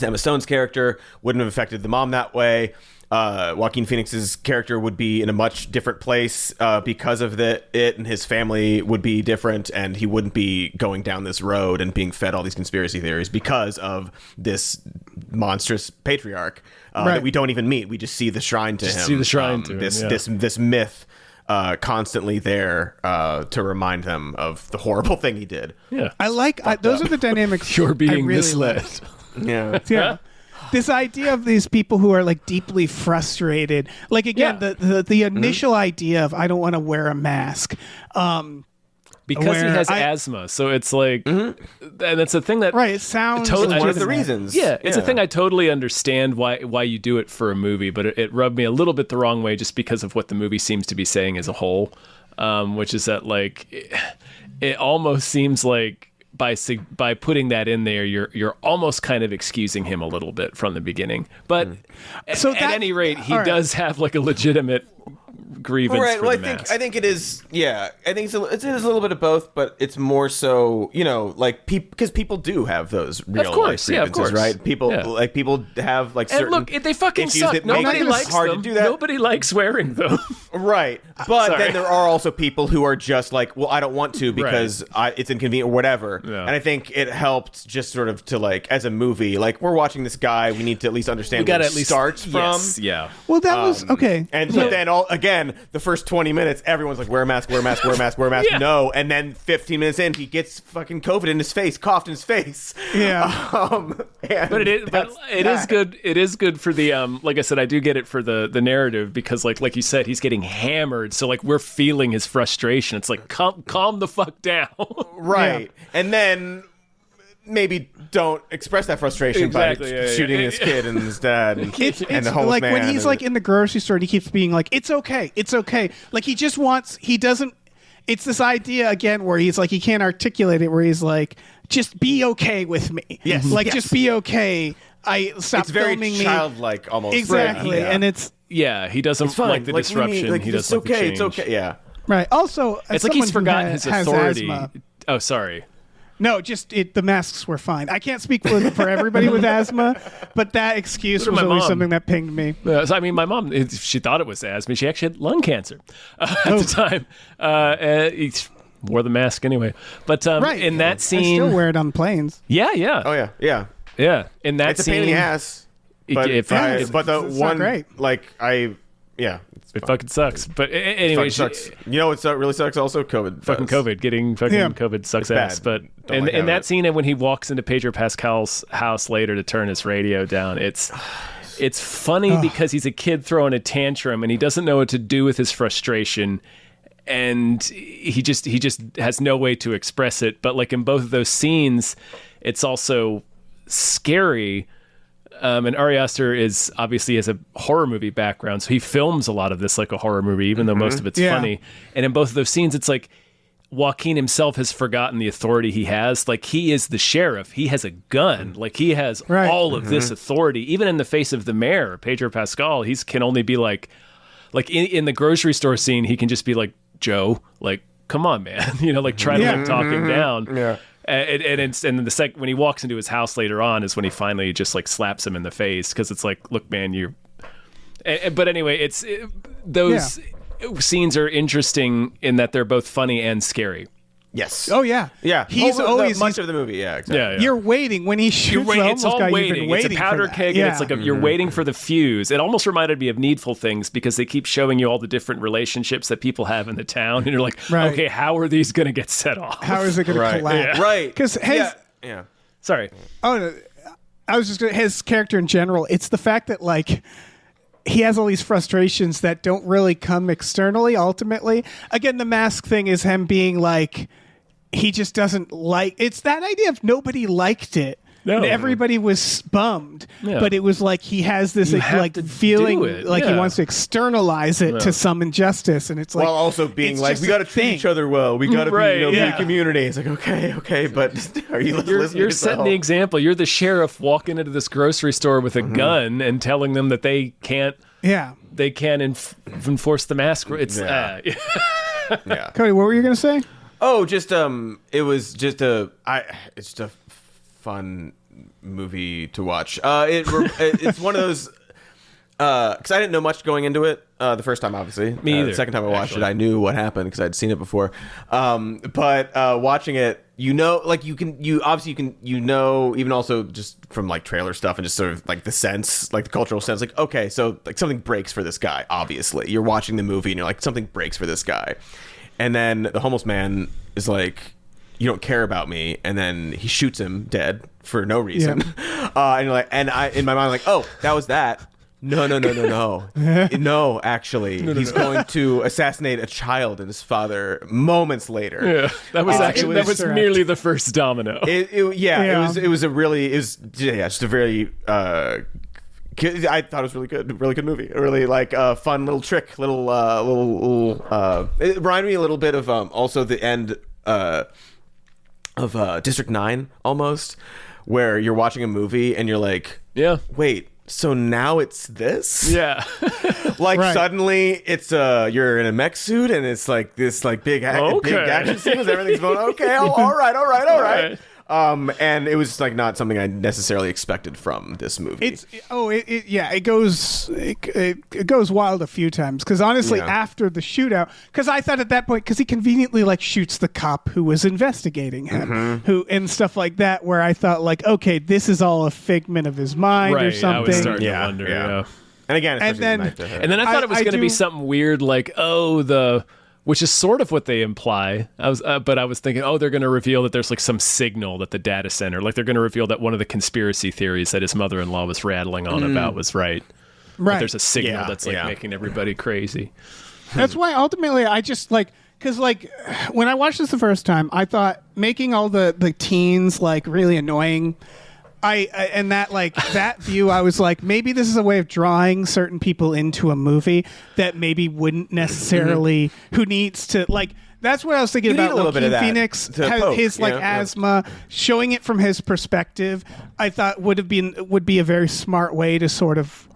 Speaker 2: Emma Stone's character. Wouldn't have affected the mom that way. Joaquin Phoenix's character would be in a much different place because of it, and his family would be different, and he wouldn't be going down this road and being fed all these conspiracy theories because of this monstrous patriarch that we don't even meet. We just see the shrine to him.
Speaker 1: See the shrine to him,
Speaker 2: This myth constantly there to remind them of the horrible thing he did.
Speaker 1: Yeah.
Speaker 3: Those are the dynamics.
Speaker 1: You're
Speaker 3: I
Speaker 1: being
Speaker 3: really
Speaker 1: misled.
Speaker 3: like.
Speaker 2: Yeah.
Speaker 3: Yeah. This idea of these people who are like deeply frustrated, like again, the initial idea of I don't want to wear a mask,
Speaker 1: Because he
Speaker 3: where
Speaker 1: has asthma, so it's like, and it's a thing that
Speaker 3: right? It sounds
Speaker 1: Totally-
Speaker 2: One of the
Speaker 3: legitimate.
Speaker 2: reasons.
Speaker 1: Yeah, it's a thing I totally understand why you do it for a movie, but it rubbed me a little bit the wrong way just because of what the movie seems to be saying as a whole, which is that like it almost seems like by putting that in there, you're almost kind of excusing him a little bit from the beginning. But
Speaker 3: So
Speaker 1: at
Speaker 3: that-
Speaker 1: any rate, he
Speaker 3: all right.
Speaker 1: does have like a legitimate grievance
Speaker 2: Right.
Speaker 1: for
Speaker 2: Well,
Speaker 1: the mask.
Speaker 2: I think it is. Yeah, I think it is a little bit of both, but it's more so, like because people do have those real
Speaker 1: Of course,
Speaker 2: life
Speaker 1: yeah, of
Speaker 2: grievances,
Speaker 1: course.
Speaker 2: right? People
Speaker 1: Yeah.
Speaker 2: people have like
Speaker 1: And
Speaker 2: certain
Speaker 1: look, they fucking
Speaker 2: issues
Speaker 1: suck.
Speaker 2: that make
Speaker 1: Nobody
Speaker 2: it
Speaker 1: likes
Speaker 2: hard
Speaker 1: them.
Speaker 2: to do that.
Speaker 1: Nobody likes wearing them.
Speaker 2: Right. But
Speaker 1: Sorry.
Speaker 2: then there are also people who are just like, well, I don't want to because it's inconvenient or whatever.
Speaker 1: Yeah.
Speaker 2: And I think it helped just sort of to like, as a movie, like we're watching this guy, we need to at least understand where it starts from.
Speaker 1: Yes, yeah.
Speaker 3: Well, that was okay.
Speaker 2: And but then again, the first 20 minutes, everyone's like, wear a mask, wear a mask, wear a mask, wear a mask.
Speaker 1: Yeah.
Speaker 2: No. And then 15 minutes in, he gets fucking COVID in his face, coughed in his face.
Speaker 3: Yeah.
Speaker 1: But it is good. It is good for the like I said, I do get it for the narrative because like you said, he's getting hammered. So like we're feeling his frustration. It's like calm the fuck down.
Speaker 2: Right. And then maybe don't express that frustration
Speaker 1: Exactly,
Speaker 2: by
Speaker 1: yeah, yeah,
Speaker 2: shooting
Speaker 1: yeah.
Speaker 2: his kid and his dad and
Speaker 3: It's
Speaker 2: the homeless
Speaker 3: like
Speaker 2: man.
Speaker 3: when he's
Speaker 2: and-
Speaker 3: like in the grocery store and he keeps being like, it's okay. Like he doesn't, it's this idea again where he's like, he can't articulate it, where he's like, just be okay with me.
Speaker 2: Yes.
Speaker 3: Like,
Speaker 2: Yes.
Speaker 3: just be okay. Stop
Speaker 2: it's very
Speaker 3: filming me.
Speaker 2: childlike almost.
Speaker 3: Exactly.
Speaker 2: Yeah.
Speaker 3: And it's,
Speaker 1: Yeah, he doesn't
Speaker 2: It's fine.
Speaker 1: like the
Speaker 2: Like,
Speaker 1: disruption.
Speaker 2: like,
Speaker 1: he
Speaker 2: it's
Speaker 1: doesn't like the
Speaker 2: okay.
Speaker 1: change.
Speaker 2: It's okay. Yeah.
Speaker 3: right. Also, as
Speaker 1: It's like he's
Speaker 3: someone who
Speaker 1: forgotten his
Speaker 3: has
Speaker 1: authority.
Speaker 3: asthma-
Speaker 1: Oh, sorry.
Speaker 3: No, just the masks were fine. I can't speak for everybody with asthma, but that excuse
Speaker 1: So did
Speaker 3: was
Speaker 1: my
Speaker 3: always
Speaker 1: mom.
Speaker 3: something that pinged me.
Speaker 1: So, I mean, my mom, she thought it was asthma. She actually had lung cancer at
Speaker 3: Oh.
Speaker 1: the time. He wore the mask anyway. But
Speaker 3: Right.
Speaker 1: in that
Speaker 3: I
Speaker 1: scene,
Speaker 3: still wear it on planes.
Speaker 1: yeah.
Speaker 2: Oh yeah. Yeah.
Speaker 1: Yeah. In that
Speaker 2: It's a
Speaker 1: scene,
Speaker 2: pain in the ass. But,
Speaker 1: if-
Speaker 2: but the
Speaker 3: it's not
Speaker 2: one
Speaker 3: great.
Speaker 2: like Yeah,
Speaker 1: It fucking sucks. But anyway,
Speaker 2: sucks. You know what really sucks? Also, COVID.
Speaker 1: Fucking COVID. Getting fucking COVID sucks ass.
Speaker 2: bad.
Speaker 1: But in that scene, and when he walks into Pedro Pascal's house later to turn his radio down, it's funny because he's a kid throwing a tantrum and he doesn't know what to do with his frustration, and he just has no way to express it. But like in both of those scenes, it's also scary. And Ari Aster is obviously has a horror movie background, so he films a lot of this like a horror movie, even though most of it's funny. And in both of those scenes, it's like Joaquin himself has forgotten the authority he has. Like, he is the sheriff. He has a gun. Like, he has all of this authority. Even in the face of the mayor, Pedro Pascal, he can only be like in the grocery store scene, he can just be like, Joe, like, come on, man. Like try to like talk him down. Yeah. And then the second when he walks into his house later on is when he finally just like slaps him in the face, because it's like, look, man, you're. But anyway, those scenes are interesting in that they're both funny and scary.
Speaker 2: Yes.
Speaker 3: Oh yeah.
Speaker 2: Yeah.
Speaker 3: He's always
Speaker 2: much of the movie. Yeah. Exactly.
Speaker 1: Yeah.
Speaker 3: You're waiting when he shoots.
Speaker 1: It's all
Speaker 3: guy,
Speaker 1: waiting. It's a powder keg, and it's like you're waiting for the fuse. It almost reminded me of Needful Things, because they keep showing you all the different relationships that people have in the town, and you're like, okay, how are these going to get set off?
Speaker 3: How is it going to collapse?
Speaker 2: Yeah. Right.
Speaker 3: Because
Speaker 1: Sorry.
Speaker 3: Oh no, I was just his character in general. It's the fact that like he has all these frustrations that don't really come externally. Ultimately, again, the mask thing is him being like, he just doesn't like. It's that idea of nobody liked it.
Speaker 1: No.
Speaker 3: And everybody was bummed, but it was like he has this like feeling like he wants to externalize it to some injustice, and it's like,
Speaker 2: while also being like, we got to treat each other well, we got to be a community. It's like, okay, but are you listening?
Speaker 1: You're setting the example. You're the sheriff walking into this grocery store with a gun and telling them that they can't. Yeah, they can't enforce the mask. It's
Speaker 3: Cody, what were you gonna say?
Speaker 2: Oh, just it was just it's just a fun movie to watch. It's one of those because I didn't know much going into it the first time, obviously.
Speaker 1: Me either.
Speaker 2: The second time I watched it, I knew what happened because I'd seen it before. But watching it, even also just from like trailer stuff and just sort of like the sense, like the cultural sense, like, okay, so like something breaks for this guy. Obviously, you're watching the movie and you're like, something breaks for this guy, and then the homeless man is like, you don't care about me, and then he shoots him dead for no reason. And you're like, and I in my mind like, oh, that was that. No. No, actually, he's going to assassinate a child and his father moments later.
Speaker 1: Yeah, that was merely the first domino.
Speaker 2: It was just a very. I thought it was really good movie. A really like fun little trick, it reminded me a little bit of also the end of District 9 almost, where you're watching a movie and you're like, wait, so now it's this?
Speaker 1: Yeah.
Speaker 2: Suddenly it's you're in a mech suit and it's like this like big action scenes, everything's going okay, all right. And it was like not something I necessarily expected from this movie.
Speaker 3: It goes wild a few times, because honestly, after the shootout, because I thought at that point, because he conveniently like shoots the cop who was investigating him, and stuff like that, where I thought like, okay, this is all a figment of his mind or something. I was
Speaker 1: starting to wonder. Yeah.
Speaker 2: And again,
Speaker 3: and then
Speaker 1: I thought it was going to be something weird, like which is sort of what they imply. But I was thinking, they're going to reveal that there's like some signal that the data center, like they're going to reveal that one of the conspiracy theories that his mother-in-law was rattling on about was right. Right. But there's a signal that's like making everybody crazy.
Speaker 3: That's why ultimately I just like, because like when I watched this the first time, I thought making all the teens like really annoying. And that like that view, I was like, maybe this is a way of drawing certain people into a movie that maybe wouldn't necessarily, who needs to like. That's what I was thinking about. Joaquin Phoenix has his asthma, showing it from his perspective. I thought would be a very smart way to sort of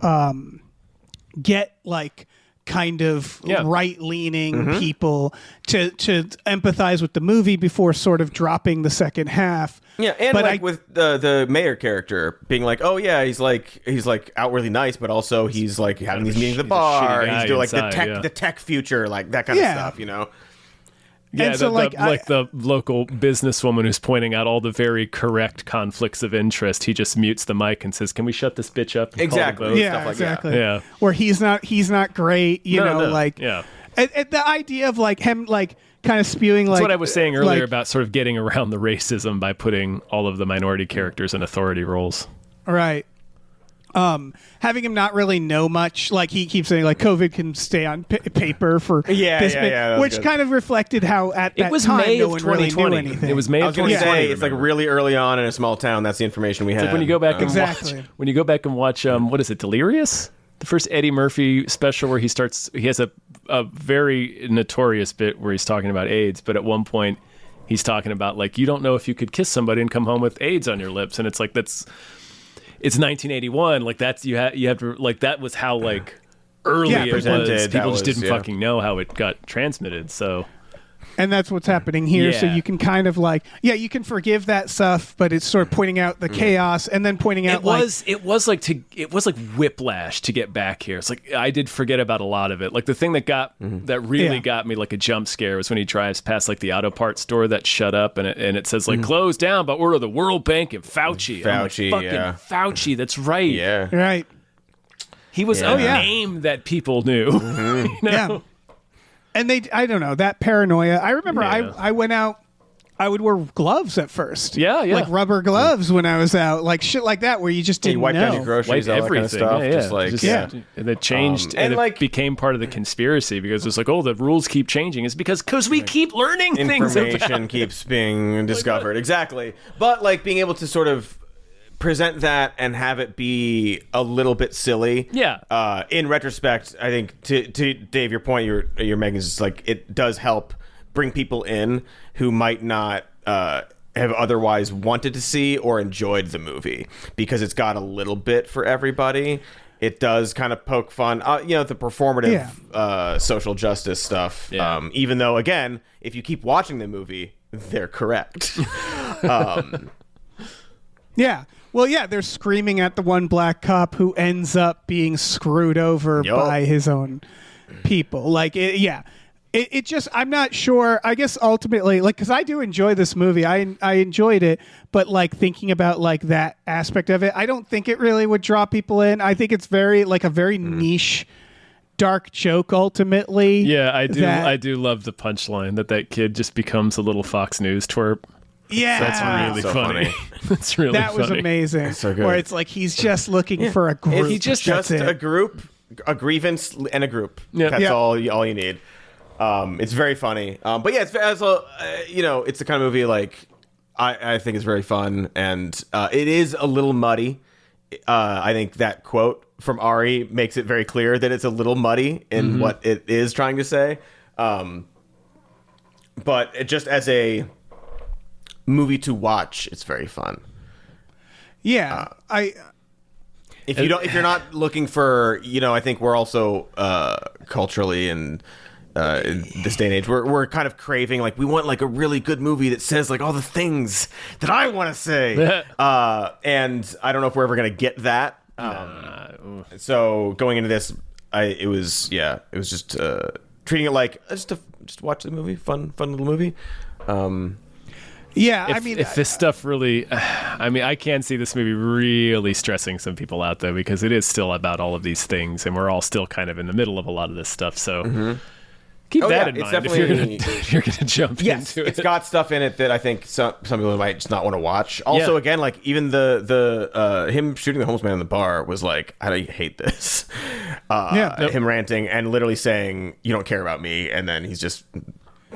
Speaker 3: get like kind of right-leaning people to empathize with the movie before sort of dropping the second half.
Speaker 2: Yeah, and with the mayor character being like, oh yeah, he's like outwardly nice, but also he's like having these meetings at the bar. He's doing like the tech future, like that kind of stuff, you know.
Speaker 1: Yeah,
Speaker 3: And so,
Speaker 1: the local businesswoman who's pointing out all the very correct conflicts of interest. He just mutes the mic and says, "Can we shut this bitch up?" And
Speaker 2: Exactly.
Speaker 1: call the vote?"
Speaker 3: yeah,
Speaker 2: stuff like that.
Speaker 3: exactly.
Speaker 1: Yeah.
Speaker 3: Where he's not great,
Speaker 1: No.
Speaker 3: like
Speaker 1: Yeah.
Speaker 3: and the idea of like him like kind of spewing like
Speaker 1: That's what I was saying earlier
Speaker 3: like-
Speaker 1: about sort of getting around the racism by putting all of the minority characters in authority roles.
Speaker 3: right. Having him not really know much, like he keeps saying, like COVID can stay on paper for
Speaker 2: Yeah,
Speaker 3: this
Speaker 2: yeah,
Speaker 3: big,
Speaker 2: yeah, that's
Speaker 3: which
Speaker 2: good.
Speaker 3: kind of reflected how at that
Speaker 1: It was
Speaker 3: time
Speaker 1: May
Speaker 3: no
Speaker 1: of
Speaker 3: one really
Speaker 1: 2020.
Speaker 3: knew anything.
Speaker 1: It was May
Speaker 2: I
Speaker 1: of
Speaker 2: was going to
Speaker 1: 2020.
Speaker 2: say it's like really early on in a small town. That's the information we had.
Speaker 1: Like when you go back and
Speaker 3: Exactly.
Speaker 1: watch, when you go back and watch, what is it, Delirious? The first Eddie Murphy special where he has a very notorious bit where he's talking about AIDS, but at one point he's talking about like, you don't know if you could kiss somebody and come home with AIDS on your lips. And it's like, it's 1981. Like that's, you have to, like, that was how like early
Speaker 3: Yeah,
Speaker 1: it
Speaker 2: presented,
Speaker 1: was.
Speaker 2: that
Speaker 1: People
Speaker 2: was,
Speaker 1: just didn't
Speaker 2: yeah.
Speaker 1: fucking know how it got transmitted. So
Speaker 3: And that's what's happening here. So
Speaker 1: Yeah.
Speaker 3: you can kind of like, you can forgive that stuff, but it's sort of pointing out the chaos and then pointing out
Speaker 1: it was like whiplash to get back here. It's like I did forget about a lot of it. Like the thing that really
Speaker 3: Yeah.
Speaker 1: got me like a jump scare was when he drives past like the auto parts store that shut up and it says like closed down by order of the World Bank and Fauci. I'm like,
Speaker 2: Fauci,
Speaker 1: fucking
Speaker 2: yeah.
Speaker 1: Fauci. That's right.
Speaker 2: Yeah.
Speaker 3: right.
Speaker 1: He was
Speaker 2: Yeah.
Speaker 1: a name that people knew. You know?
Speaker 3: Yeah. And I don't know, that paranoia. I remember
Speaker 1: Yeah.
Speaker 3: I went out, I would wear gloves at first.
Speaker 1: Yeah.
Speaker 3: Like rubber gloves when I was out, like shit like that where you just
Speaker 2: You
Speaker 3: didn't
Speaker 2: wipe
Speaker 3: know.
Speaker 2: down your groceries,
Speaker 1: Like
Speaker 2: all that kind of
Speaker 1: everything,
Speaker 2: stuff.
Speaker 1: yeah,
Speaker 2: Just like
Speaker 3: Yeah.
Speaker 1: and it changed,
Speaker 2: and
Speaker 1: and it
Speaker 2: like-
Speaker 1: became part of the conspiracy because it's like, oh, the rules keep changing. It's because we keep learning things about
Speaker 2: information keeps being discovered. Exactly. But like being able to sort of present that and have it be a little bit silly.
Speaker 1: Yeah.
Speaker 2: In retrospect, I think to Dave, your point you're making is just like it does help bring people in who might not have otherwise wanted to see or enjoyed the movie because it's got a little bit for everybody. It does kind of poke fun, the performative social justice stuff.
Speaker 1: Yeah.
Speaker 2: Even though, again, if you keep watching the movie, they're correct.
Speaker 3: Yeah. Well, yeah, they're screaming at the one black cop who ends up being screwed over
Speaker 2: Yup.
Speaker 3: by his own people. Like, it just, I'm not sure. I guess ultimately, like, because I do enjoy this movie. I enjoyed it, but like thinking about like that aspect of it, I don't think it really would draw people in. I think it's very like a very niche, dark joke ultimately.
Speaker 1: Yeah, I do.
Speaker 3: that-
Speaker 1: I do love the punchline that kid just becomes a little Fox News twerp.
Speaker 3: Yeah.
Speaker 1: That's really
Speaker 2: so
Speaker 1: funny.
Speaker 2: funny.
Speaker 1: That's really
Speaker 3: That was
Speaker 1: funny.
Speaker 3: amazing.
Speaker 2: so good.
Speaker 3: Where it's like he's just looking for a group.
Speaker 2: He just
Speaker 3: That's it.
Speaker 2: a group, a grievance, and a group.
Speaker 1: Yeah.
Speaker 2: That's
Speaker 3: Yeah.
Speaker 2: all you need. It's very funny. But yeah, it's also it's the kind of movie like I think is very fun, and it is a little muddy. I think that quote from Ari makes it very clear that it's a little muddy in what it is trying to say. But it just as a movie to watch, it's very fun.
Speaker 3: Yeah.
Speaker 2: If you're not looking for, I think we're also culturally and in this day and age, we're kind of craving like we want like a really good movie that says like all the things that I want to say, and I don't know if we're ever gonna get that. So going into this, it was just treating it like just watch the movie, fun little movie.
Speaker 3: Yeah,
Speaker 1: If this stuff really, I can't see this movie really stressing some people out though, because it is still about all of these things, and we're all still kind of in the middle of a lot of this stuff. So keep that in
Speaker 2: it's
Speaker 1: mind if you're gonna jump
Speaker 2: Yes,
Speaker 1: into it.
Speaker 2: it's got stuff in it that I think some people might just not want to watch. Also,
Speaker 1: Yeah.
Speaker 2: again, like even the him shooting the homeless man in the bar was like, I hate this. Him ranting and literally saying, "You don't care about me," and then he's just,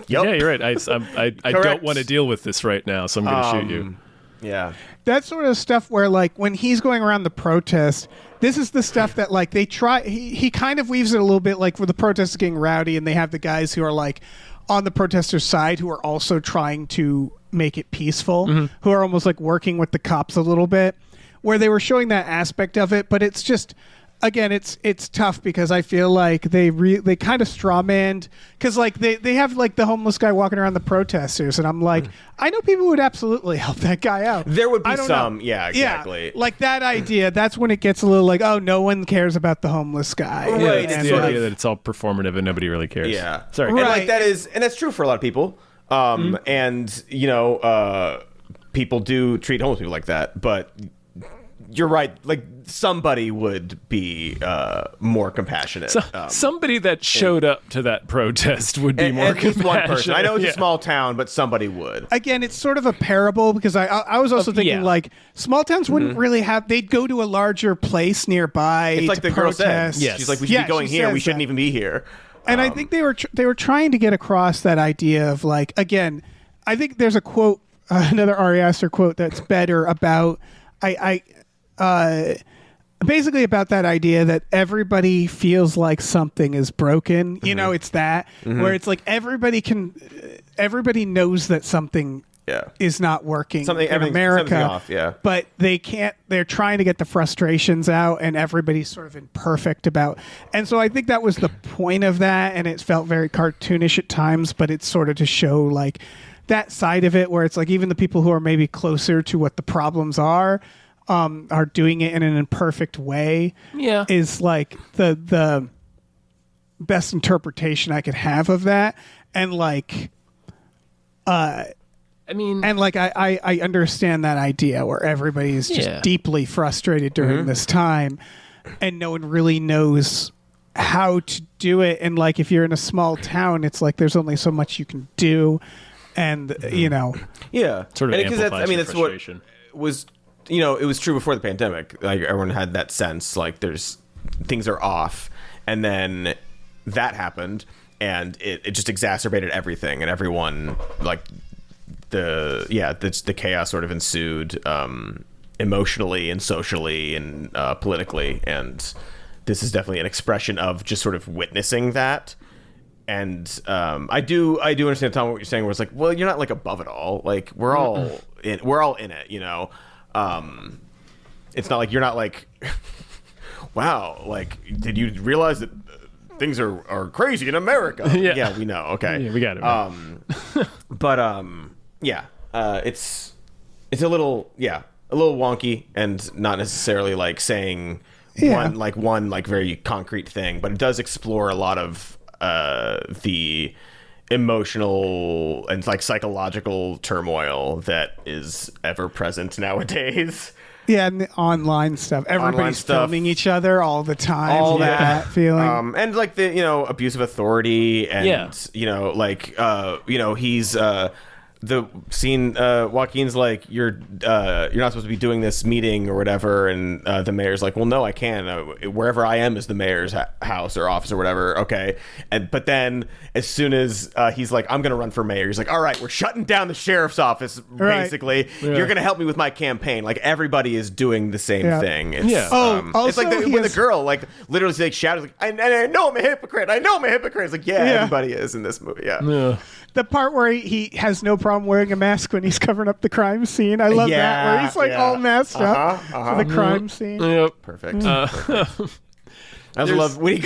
Speaker 2: "Yep,
Speaker 1: Yeah, you're right. I don't
Speaker 2: Correct.
Speaker 1: want to deal with this right now, so I'm gonna shoot you.
Speaker 2: yeah."
Speaker 3: that sort of stuff where like when he's going around the protest, this is the stuff that like they try. He kind of weaves it a little bit like where the protests are getting rowdy, and they have the guys who are like on the protesters' side who are also trying to make it peaceful, who are almost like working with the cops a little bit, where they were showing that aspect of it, but it's just. Again, it's tough because I feel like they kind of strawmanned because like they have like the homeless guy walking around the protesters, and I'm like, I know people would absolutely help that guy out.
Speaker 2: There would be
Speaker 3: I don't
Speaker 2: some,
Speaker 3: know.
Speaker 2: yeah, exactly.
Speaker 3: Yeah, like that idea. That's when it gets a little like, oh, no one cares about the homeless guy.
Speaker 2: Right,
Speaker 1: It's
Speaker 2: and
Speaker 1: the
Speaker 2: sort
Speaker 1: idea
Speaker 2: of-
Speaker 1: that it's all performative and nobody really cares.
Speaker 2: Yeah.
Speaker 1: Sorry.
Speaker 2: And
Speaker 3: Right.
Speaker 2: like that is, and that's true for a lot of people. And people do treat homeless people like that, but you're right. Like, somebody would be more compassionate.
Speaker 1: Somebody that showed up to that protest would be more
Speaker 2: at least
Speaker 1: compassionate.
Speaker 2: one person. I know it's a small town, but somebody would.
Speaker 3: Again, it's sort of a parable because I was also thinking like small towns wouldn't really have. They'd go to a larger place nearby.
Speaker 2: It's like
Speaker 3: to
Speaker 2: the girl said.
Speaker 3: protest.
Speaker 2: She's like, we should be going here. We shouldn't even be here.
Speaker 3: And I think they were trying to get across that idea of like, again, I think there's a quote, another Ari Aster quote that's better about basically about that idea that everybody feels like something is broken. You know, it's that where it's like everybody knows that something is not working in America,
Speaker 2: off,
Speaker 3: but they can't. They're trying to get the frustrations out, and everybody's sort of imperfect about. And so I think that was the point of that, and it felt very cartoonish at times, but it's sort of to show like that side of it, where it's like even the people who are maybe closer to what the problems are doing it in an imperfect way. Yeah, is like the best interpretation I could have of that, and like.
Speaker 1: I mean,
Speaker 3: and like I understand that idea where everybody is just deeply frustrated during this time, and no one really knows how to do it. And like if you're in a small town, it's like there's only so much you can do, and
Speaker 1: sort of amplifies your frustration.
Speaker 2: What was it was true before the pandemic. Like everyone had that sense like things are off, and then that happened, and it just exacerbated everything, and everyone like. The chaos sort of ensued emotionally and socially and politically, and this is definitely an expression of just sort of witnessing that. And I do understand, Tom, what you're saying, where it's like, well, you're not like above it all. Like we're all in it, It's not like you're not like, wow, like did you realize that things are crazy in America? Yeah, we know. Okay,
Speaker 1: yeah, we got it.
Speaker 2: It's a little wonky and not necessarily like saying one very concrete thing, but it does explore a lot of the emotional and like psychological turmoil that is ever present nowadays.
Speaker 3: Yeah, and the online stuff. Everybody's filming each other all the time.
Speaker 2: All
Speaker 3: that feeling.
Speaker 2: And like the abuse of authority, and he's the scene. Joaquin's like, you're not supposed to be doing this meeting or whatever, and the mayor's like, well, no, I can. Wherever I am is the mayor's house or office or whatever. Okay, but then as soon as he's like, I'm gonna run for mayor, he's like, all right, we're shutting down the sheriff's office. Basically, you're gonna help me with my campaign. Like everybody is doing the same thing. It's, it's like when the girl like literally like shouts like, I know I'm a hypocrite. I know I'm a hypocrite. It's like everybody is in this movie. Yeah.
Speaker 3: The part where he has no problem wearing a mask when he's covering up the crime scene. I love that, where he's like all masked up for the crime scene.
Speaker 1: Yep.
Speaker 2: Perfect. Perfect. I also love when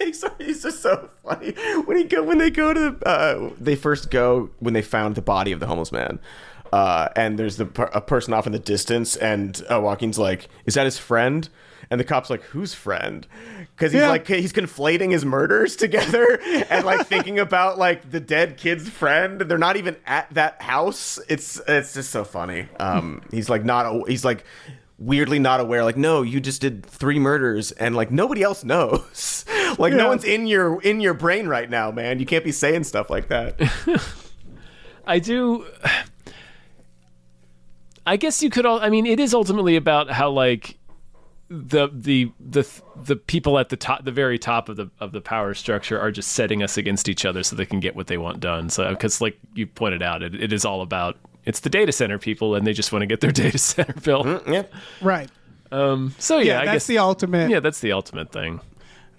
Speaker 2: it's just so funny when they found the body of the homeless man, and there's a person off in the distance, and Joaquin's like, is that his friend? And the cop's like, whose friend? Because he's conflating his murders together and like thinking about like the dead kid's friend. They're not even at that house. It's just so funny. He's like weirdly not aware. Like, no, you just did 3 murders, and like nobody else knows. Like no one's in your brain right now, man. You can't be saying stuff like that.
Speaker 1: I guess you could all. I mean, it is ultimately about how like. The people at the top, the very top of the power structure, are just setting us against each other so they can get what they want done. So, because like you pointed out, it is all about it's the data center people, and they just want to get their data center built.
Speaker 3: Right.
Speaker 1: I guess
Speaker 3: the ultimate.
Speaker 1: Yeah, that's the ultimate thing.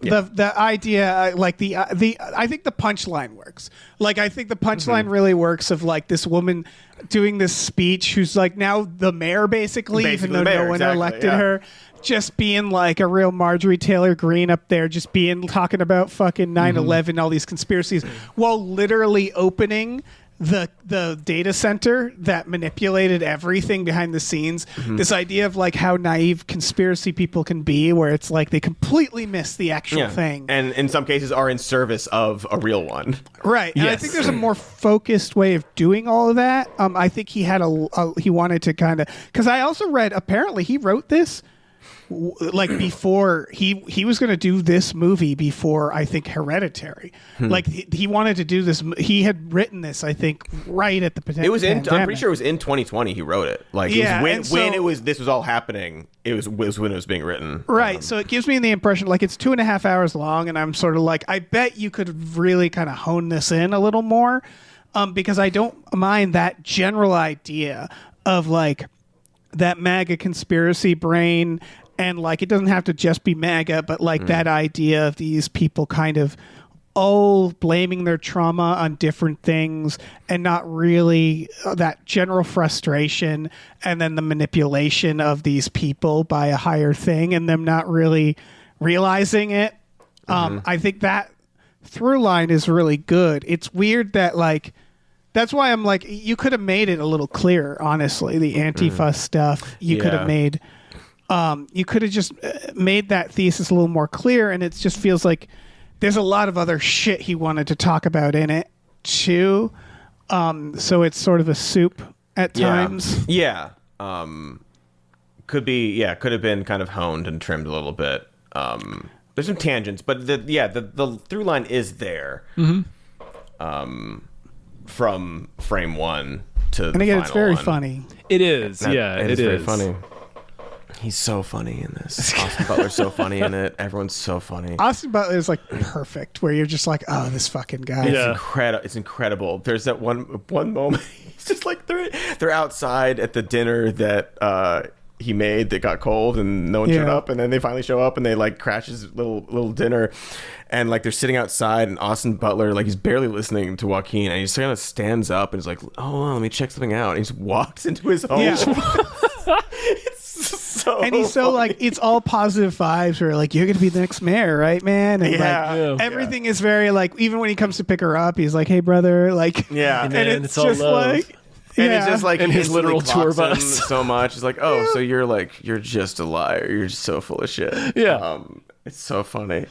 Speaker 3: The idea, like I think the punchline works. Like I think the punchline really works of like this woman doing this speech who's like now the mayor basically even though no one elected her. Just being like a real Marjorie Taylor Greene up there, just talking about fucking 9/11, all these conspiracies, while literally opening the data center that manipulated everything behind the scenes. This idea of like how naive conspiracy people can be, where it's like they completely miss the actual thing,
Speaker 2: and in some cases are in service of a real one.
Speaker 3: right? And I think there's a more focused way of doing all of that. I think he had he wanted to kind of, because I also read apparently he wrote this like before he was going to do this movie before I think Hereditary. Like he wanted to do this. He had written this I think right at the pandemic.
Speaker 2: It was in. I'm pretty sure it was in 2020. He wrote it. Like
Speaker 3: Yeah,
Speaker 2: it
Speaker 3: and
Speaker 2: was
Speaker 3: so-
Speaker 2: when it was. This was all happening. It was when it was being written.
Speaker 3: Right. So it gives me the impression like it's 2.5 hours long, and I'm sort of like, I bet you could really kind of hone this in a little more, because I don't mind that general idea of like that MAGA conspiracy brain. And like, it doesn't have to just be MAGA, but like that idea of these people kind of all blaming their trauma on different things and not really that general frustration, and then the manipulation of these people by a higher thing and them not really realizing it. I think that through line is really good. It's weird that like, that's why I'm like, you could have made it a little clearer, honestly, the Antifa stuff. You could have made... you could have just made that thesis a little more clear, and it just feels like there's a lot of other shit he wanted to talk about in it too. So it's sort of a soup at times.
Speaker 2: Yeah. Could have been kind of honed and trimmed a little bit. There's some tangents, but the through line is there. From frame one to
Speaker 3: And again,
Speaker 2: the
Speaker 3: it's very
Speaker 2: final one.
Speaker 3: funny.
Speaker 1: It is.
Speaker 2: It
Speaker 1: It
Speaker 2: is
Speaker 1: is
Speaker 2: very funny. He's so funny in this. Austin Butler's so funny in it. Everyone's so funny.
Speaker 3: Austin Butler is like perfect, where you're just like, oh, this fucking guy.
Speaker 1: Yeah.
Speaker 2: It's incredible. There's that one moment. He's just like they're outside at the dinner that he made that got cold and no one showed up, and then they finally show up and they like crash his little dinner, and like they're sitting outside, and Austin Butler, like, he's barely listening to Joaquin, and he just kind of stands up and is like, oh, let me check something out, and he just walks into his home.
Speaker 3: And he's so like, it's all positive vibes, where like, you're gonna be the next mayor, right, man? And like, everything is very like, even when he comes to pick her up, he's like, hey brother, like,
Speaker 2: and
Speaker 3: and it's
Speaker 1: all
Speaker 3: just
Speaker 1: love.
Speaker 3: like,
Speaker 2: and it's just like
Speaker 1: And his
Speaker 2: instantly
Speaker 1: literal tour
Speaker 2: clocks him
Speaker 1: bus.
Speaker 2: so much. It's like, oh, so you're just a liar. You're just so full of shit.
Speaker 1: Yeah.
Speaker 2: It's so funny.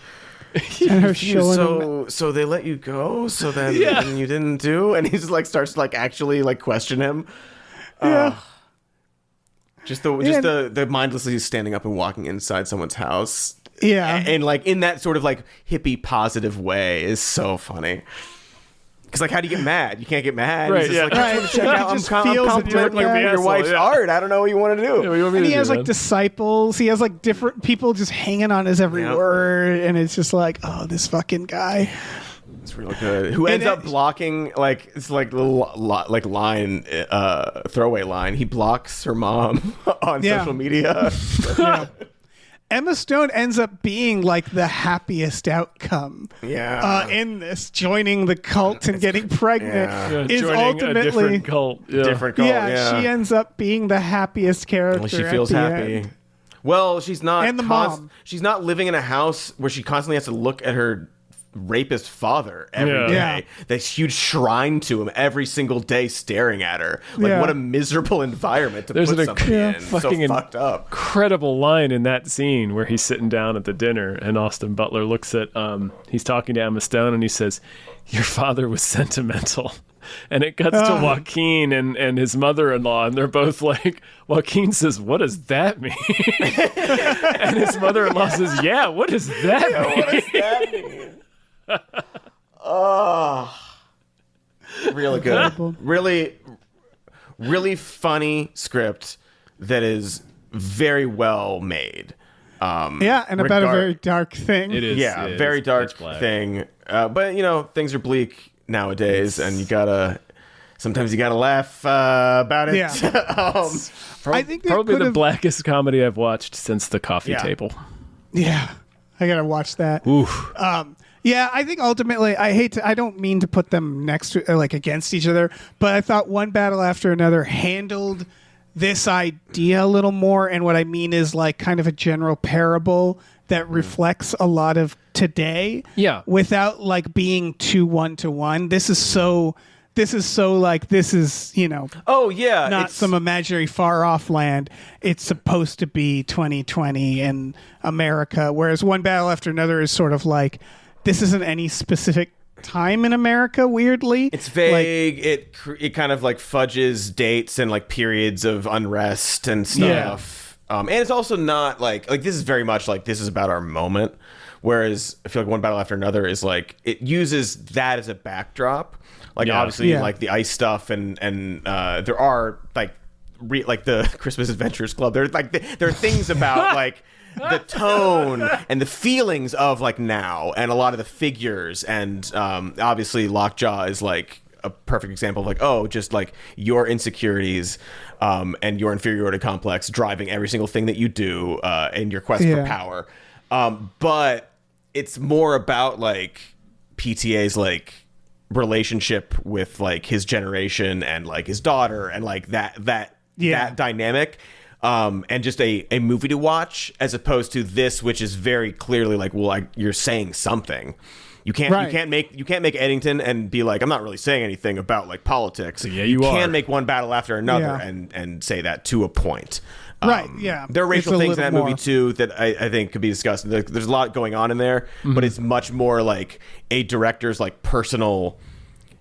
Speaker 3: and her showing him.
Speaker 2: So they let you go. So then you didn't do, and he just like starts to like actually like question him. Just the mindlessly standing up and walking inside someone's house.
Speaker 3: Yeah.
Speaker 2: And like in that sort of like hippie positive way is so funny. Because like, how do you get mad? You can't get mad.
Speaker 1: Right,
Speaker 2: He's just
Speaker 1: yeah.
Speaker 2: like, I just want to check out.
Speaker 3: Just
Speaker 2: I'm
Speaker 3: feels
Speaker 2: complimenting
Speaker 3: like the
Speaker 2: your
Speaker 1: asshole,
Speaker 2: wife's art. I don't know what you want to do.
Speaker 1: Yeah, what do you want me
Speaker 3: And
Speaker 1: to
Speaker 3: he
Speaker 1: do,
Speaker 3: has like
Speaker 1: man?
Speaker 3: disciples. He has like different people just hanging on his every
Speaker 2: Yep.
Speaker 3: word, and it's just like, oh, this fucking guy.
Speaker 2: It's real good. Who ends up blocking like it's like little like line throwaway line. He blocks her mom on social media.
Speaker 3: Emma Stone ends up being like the happiest outcome. In this, joining the cult and getting pregnant is
Speaker 1: joining
Speaker 3: ultimately
Speaker 1: a different cult. Yeah.
Speaker 2: Different cult.
Speaker 3: she ends up being the happiest character.
Speaker 2: Well, she
Speaker 3: at
Speaker 2: feels
Speaker 3: the
Speaker 2: happy.
Speaker 3: end.
Speaker 2: Well, she's not.
Speaker 3: And the mom.
Speaker 2: She's not living in a house where she constantly has to look at her rapist father every day.
Speaker 3: Yeah.
Speaker 2: This huge shrine to him every single day, staring at her. Like, what a miserable environment to
Speaker 1: There's
Speaker 2: put
Speaker 1: an
Speaker 2: somebody in.
Speaker 1: fucking
Speaker 2: So fucked up.
Speaker 1: incredible line in that scene where he's sitting down at the dinner and Austin Butler looks at he's talking to Emma Stone and he says, your father was sentimental. And it cuts to Joaquin and his mother-in-law, and they're both like, Joaquin says, what does that mean? And his mother-in-law says, yeah, what does that mean?
Speaker 2: What does that mean? Oh, really good. Really funny script that is very well made.
Speaker 3: And about a very dark thing.
Speaker 1: It is.
Speaker 2: Yeah,
Speaker 1: it is.
Speaker 2: very dark
Speaker 1: Pitch black.
Speaker 2: thing. But you know, things are bleak nowadays, and sometimes you gotta laugh about it.
Speaker 3: Yeah. I think they
Speaker 1: Probably the
Speaker 3: could've-
Speaker 1: blackest comedy I've watched since The Coffee
Speaker 2: Yeah.
Speaker 1: Table.
Speaker 3: Yeah, I gotta watch that.
Speaker 1: Oof.
Speaker 3: Yeah, I think ultimately, I don't mean to put them next to, or like against each other, but I thought One Battle After Another handled this idea a little more. And what I mean is like kind of a general parable that reflects a lot of today.
Speaker 1: Yeah.
Speaker 3: Without like being too one-to-one. This this is so like this is
Speaker 2: Oh yeah,
Speaker 3: not
Speaker 2: it's
Speaker 3: some imaginary far off land. It's supposed to be 2020 in America, whereas One Battle After Another is sort of like this isn't any specific time in America. Weirdly,
Speaker 2: it's vague. It kind of like fudges dates and like periods of unrest and stuff. And it's also not like this is very much like this is about our moment. Whereas I feel like One Battle After Another is like it uses that as a backdrop. Like obviously like the ice stuff and there are like the Christmas Adventures Club. There are things about like the tone and the feelings of like now and a lot of the figures and obviously Lockjaw is like a perfect example of like just like your insecurities and your inferiority complex driving every single thing that you do in your quest for power. But it's more about like PTA's like relationship with like his generation and like his daughter and like that dynamic and just a movie to watch as opposed to this, which is very clearly like, you're saying something. You can't make Eddington and be like, I'm not really saying anything about like politics.
Speaker 1: Yeah,
Speaker 2: you can make One Battle After Another and say that to a point.
Speaker 3: Right, yeah.
Speaker 2: There are racial things in that movie,
Speaker 3: more.
Speaker 2: too, that I think could be discussed. There's a lot going on in there, but it's much more like a director's like personal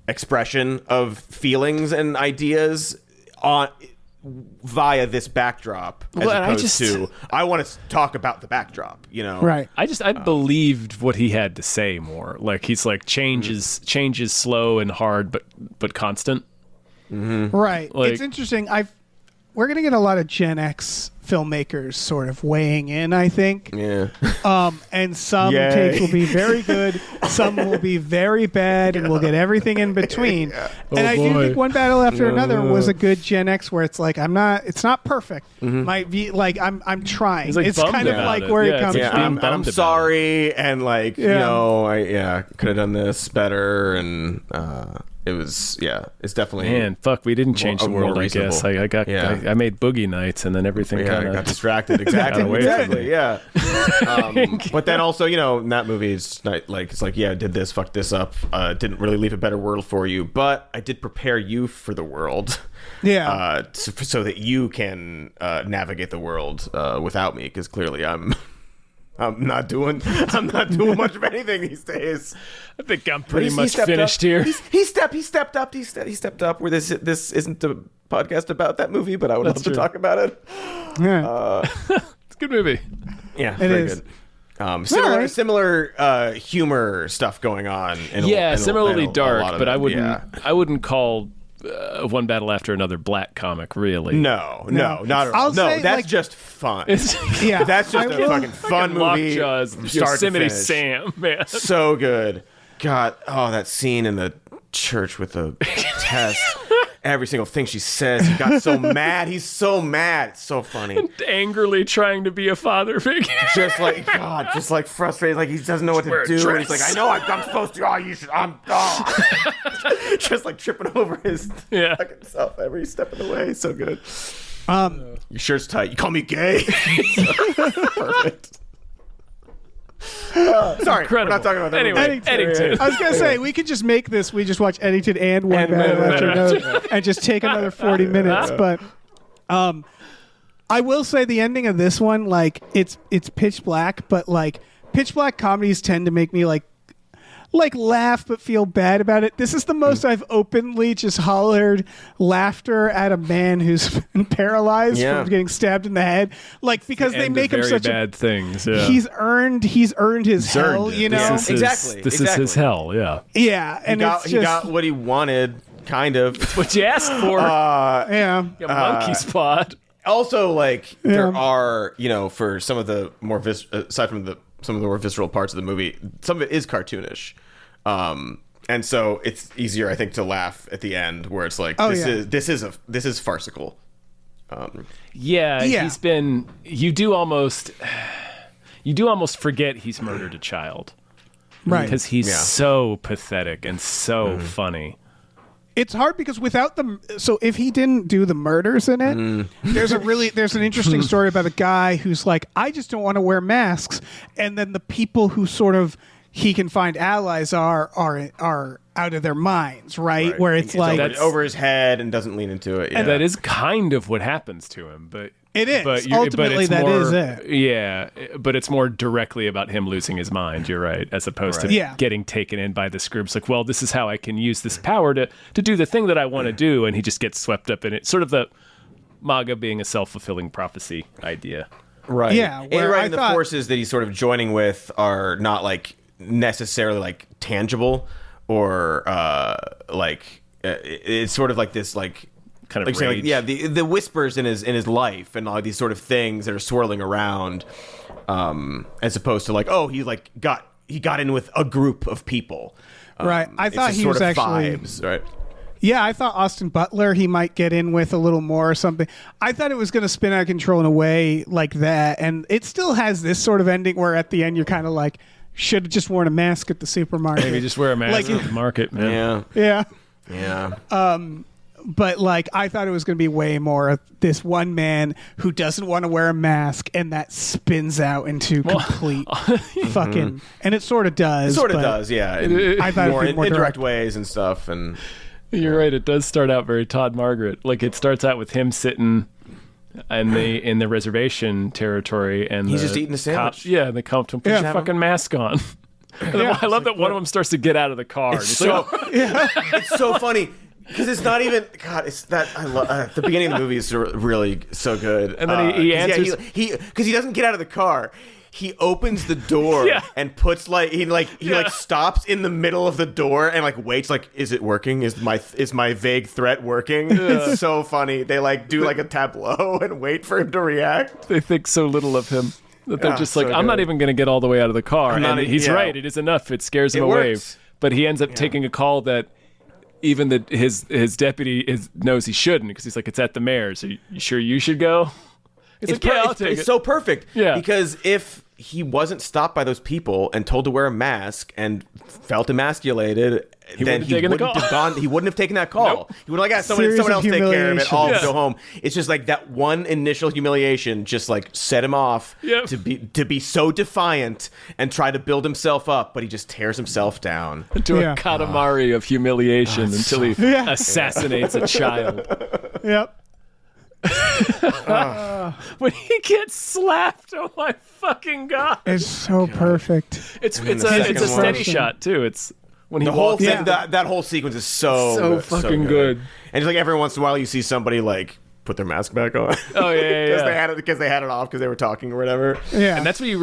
Speaker 2: expression of feelings and ideas via this backdrop as opposed to, I want to talk about the backdrop,
Speaker 3: Right.
Speaker 1: I believed what he had to say more. Like, he's like, change is slow and hard, but constant.
Speaker 3: Right.
Speaker 1: Like,
Speaker 3: it's interesting. We're going to get a lot of Gen X filmmakers sort of weighing in, I think.
Speaker 2: Yeah.
Speaker 3: And some takes will be very good, some will be very bad, and we'll get everything in between. And I do think One Battle After Another was a good Gen X where it's like it's not perfect. Might be like I'm trying.
Speaker 1: Like
Speaker 3: it's kind of like where it comes from.
Speaker 2: I'm sorry, and like I could have done this better, and it's definitely
Speaker 1: we didn't change the world. I guess I made Boogie Nights, and then everything kind of
Speaker 2: got distracted. Exactly. Yeah. But then also, in that movie, it's not like did this, fuck this up. Didn't really leave a better world for you, but I did prepare you for the world.
Speaker 3: Yeah.
Speaker 2: So that you can navigate the world without me, because clearly I'm not doing much of anything these days.
Speaker 1: I think I'm pretty much finished here.
Speaker 2: He stepped up. He stepped up. Where this isn't a podcast about that movie, but I would love to talk about it.
Speaker 3: Yeah.
Speaker 1: It's a good movie.
Speaker 2: Yeah,
Speaker 3: it
Speaker 2: very
Speaker 3: is.
Speaker 2: Good. Similar humor stuff going on.
Speaker 1: Similarly dark, but I
Speaker 2: wouldn't.
Speaker 1: I wouldn't call One Battle After Another black comic, really.
Speaker 2: No, not at all. No, that's just fun.
Speaker 1: It's
Speaker 2: that's just a fucking fun movie.
Speaker 1: Lockjaw's
Speaker 2: Start to
Speaker 1: Yosemite
Speaker 2: finish.
Speaker 1: Sam, man.
Speaker 2: So good. God, that scene in the church with the test. Every single thing she says, he got so mad. He's so mad. It's so funny.
Speaker 1: And angrily trying to be a father figure.
Speaker 2: just like frustrated, like he doesn't know what to do. And he's like, I know I'm supposed to. Oh, you should. Just like tripping over his fucking self every step of the way. So good. Your shirt's tight. You call me gay. Perfect. Sorry,
Speaker 1: Incredible.
Speaker 2: we're not talking about that.
Speaker 1: Anyway, Eddington.
Speaker 3: I was going to say, we could just make this. We just watch Eddington and One Battle After Another and just take another 40 minutes. But I will say the ending of this one, like, it's pitch black, but, like, pitch black comedies tend to make me, like laugh but feel bad about it. This is the most I've openly just hollered laughter at a man who's been paralyzed from getting stabbed in the head, like, because they make him such
Speaker 1: bad things. Yeah.
Speaker 3: He's earned his hell, you know.
Speaker 1: This is his hell. Yeah.
Speaker 3: Yeah, and
Speaker 2: he got what he wanted, kind of.
Speaker 1: What you asked for. Monkey spot.
Speaker 2: Also, like, there are, for some of the more aside from some of the more visceral parts of the movie, some of it is cartoonish. And so it's easier, I think, to laugh at the end where it's like, this is farcical.
Speaker 1: He's been, you do almost forget he's murdered a child.
Speaker 3: Right.
Speaker 1: Because he's so pathetic and so funny.
Speaker 3: It's hard because so if he didn't do the murders in it, there's an interesting story about a guy who's like, I just don't want to wear masks. And then the people who sort of he can find allies are out of their minds, right? Where it's like
Speaker 2: over his head and doesn't lean into it. Yeah.
Speaker 1: That is kind of what happens to him, but
Speaker 3: it is.
Speaker 1: But
Speaker 3: Ultimately,
Speaker 1: it's
Speaker 3: that
Speaker 1: more,
Speaker 3: is it.
Speaker 1: Yeah, but it's more directly about him losing his mind. You're right, as opposed to getting taken in by this group. It's like, well, this is how I can use this power to do the thing that I want to do, and he just gets swept up in it. Sort of the MAGA being a self-fulfilling prophecy idea.
Speaker 2: Right.
Speaker 3: Yeah.
Speaker 2: And the forces that he's sort of joining with are not like necessarily like tangible or it's sort of like this like
Speaker 1: kind of
Speaker 2: saying,
Speaker 1: rage.
Speaker 2: like, the whispers in his life and all these sort of things that are swirling around, as opposed to like, oh, he got in with a group of people.
Speaker 3: Right. I thought he was actually
Speaker 2: vibes, right.
Speaker 3: Yeah, I thought Austin Butler he might get in with a little more or something. I thought it was going to spin out of control in a way like that, and it still has this sort of ending where at the end you're kind of like, should have just worn a mask at the supermarket.
Speaker 1: Maybe just wear a mask at the market, man.
Speaker 3: Yeah. But like, I thought it was going to be way more of this one man who doesn't want to wear a mask, and that spins out into complete fucking. And it sort of does.
Speaker 2: It sort of does, yeah.
Speaker 3: I thought
Speaker 2: more
Speaker 3: it'd be more
Speaker 2: indirect ways and stuff, and.
Speaker 1: You're right. It does start out very Todd Margaret. Like it starts out with him sitting in the reservation territory, and
Speaker 2: he's just eating a sandwich.
Speaker 1: And they come to him, put your fucking mask on. I love that one of them starts to get out of the car.
Speaker 2: It's so funny because it's not even It's that I love the beginning of the movie is really so good.
Speaker 1: And then he answers
Speaker 2: because he doesn't get out of the car. He opens the door and puts he stops in the middle of the door and like waits, like, is it working? Is my vague threat working? It's so funny. They like do like a tableau and wait for him to react.
Speaker 1: They think so little of him that they're just like, I'm not even going to get all all the way out of the car. And he's right. It is enough. It scares him away. But he ends up taking a call that even his deputy knows he shouldn't, because he's like, it's at the mayor's. Are you sure you should go? I'll take it.
Speaker 2: It's so perfect.
Speaker 1: Yeah.
Speaker 2: Because if he wasn't stopped by those people and told to wear a mask and felt emasculated, then he wouldn't have gone. He wouldn't have taken that call.
Speaker 1: Nope.
Speaker 2: He would have like, someone else take care of it. I'll go home. It's just like that one initial humiliation just like set him off to be so defiant and try to build himself up, but he just tears himself down
Speaker 1: to a Katamari of humiliation until he assassinates a child.
Speaker 3: Yep.
Speaker 1: When he gets slapped, oh my fucking god!
Speaker 3: It's so perfect.
Speaker 1: It's a steady shot too. It's when he walks in.
Speaker 2: That whole sequence is so
Speaker 1: fucking good.
Speaker 2: And just like every once in a while, you see somebody like put their mask back on.
Speaker 1: Oh yeah,
Speaker 2: because they had it off because they were talking or whatever.
Speaker 3: Yeah,
Speaker 1: and that's what they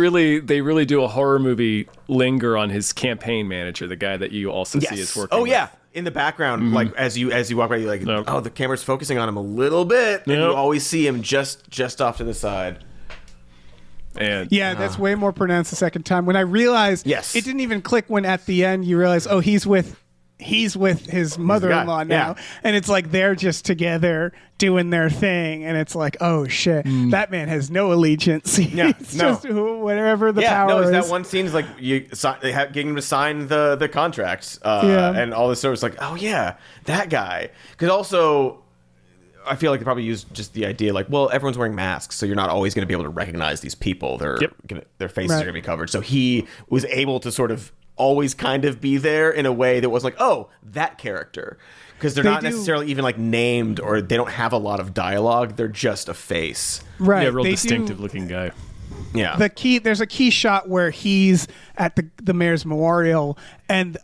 Speaker 1: really do a horror movie linger on his campaign manager, the guy that you also see is working.
Speaker 2: Oh yeah. In the background, like as you walk by, you're like, oh, the camera's focusing on him a little bit, and you always see him just off to the side.
Speaker 1: And
Speaker 3: that's way more pronounced the second time. When I realized, it didn't even click when at the end you realize, oh, he's with his mother-in-law now, and it's like they're just together doing their thing, and it's like, oh shit, that man has no allegiance. It's just whatever the power is.
Speaker 2: That one scene's like getting him to sign the contracts, and all this sort of like, oh yeah, that guy. Because also, I feel like they probably use just the idea like, well, everyone's wearing masks, so you're not always going to be able to recognize these people. Their faces are going to be covered. So he was able to sort of always kind of be there in a way that was like, oh, that character, because they're not necessarily even like named, or they don't have a lot of dialogue. They're just a face.
Speaker 3: Right.
Speaker 1: Yeah, real distinctive looking guy.
Speaker 2: Yeah.
Speaker 3: There's a key shot where he's at the mayor's memorial, and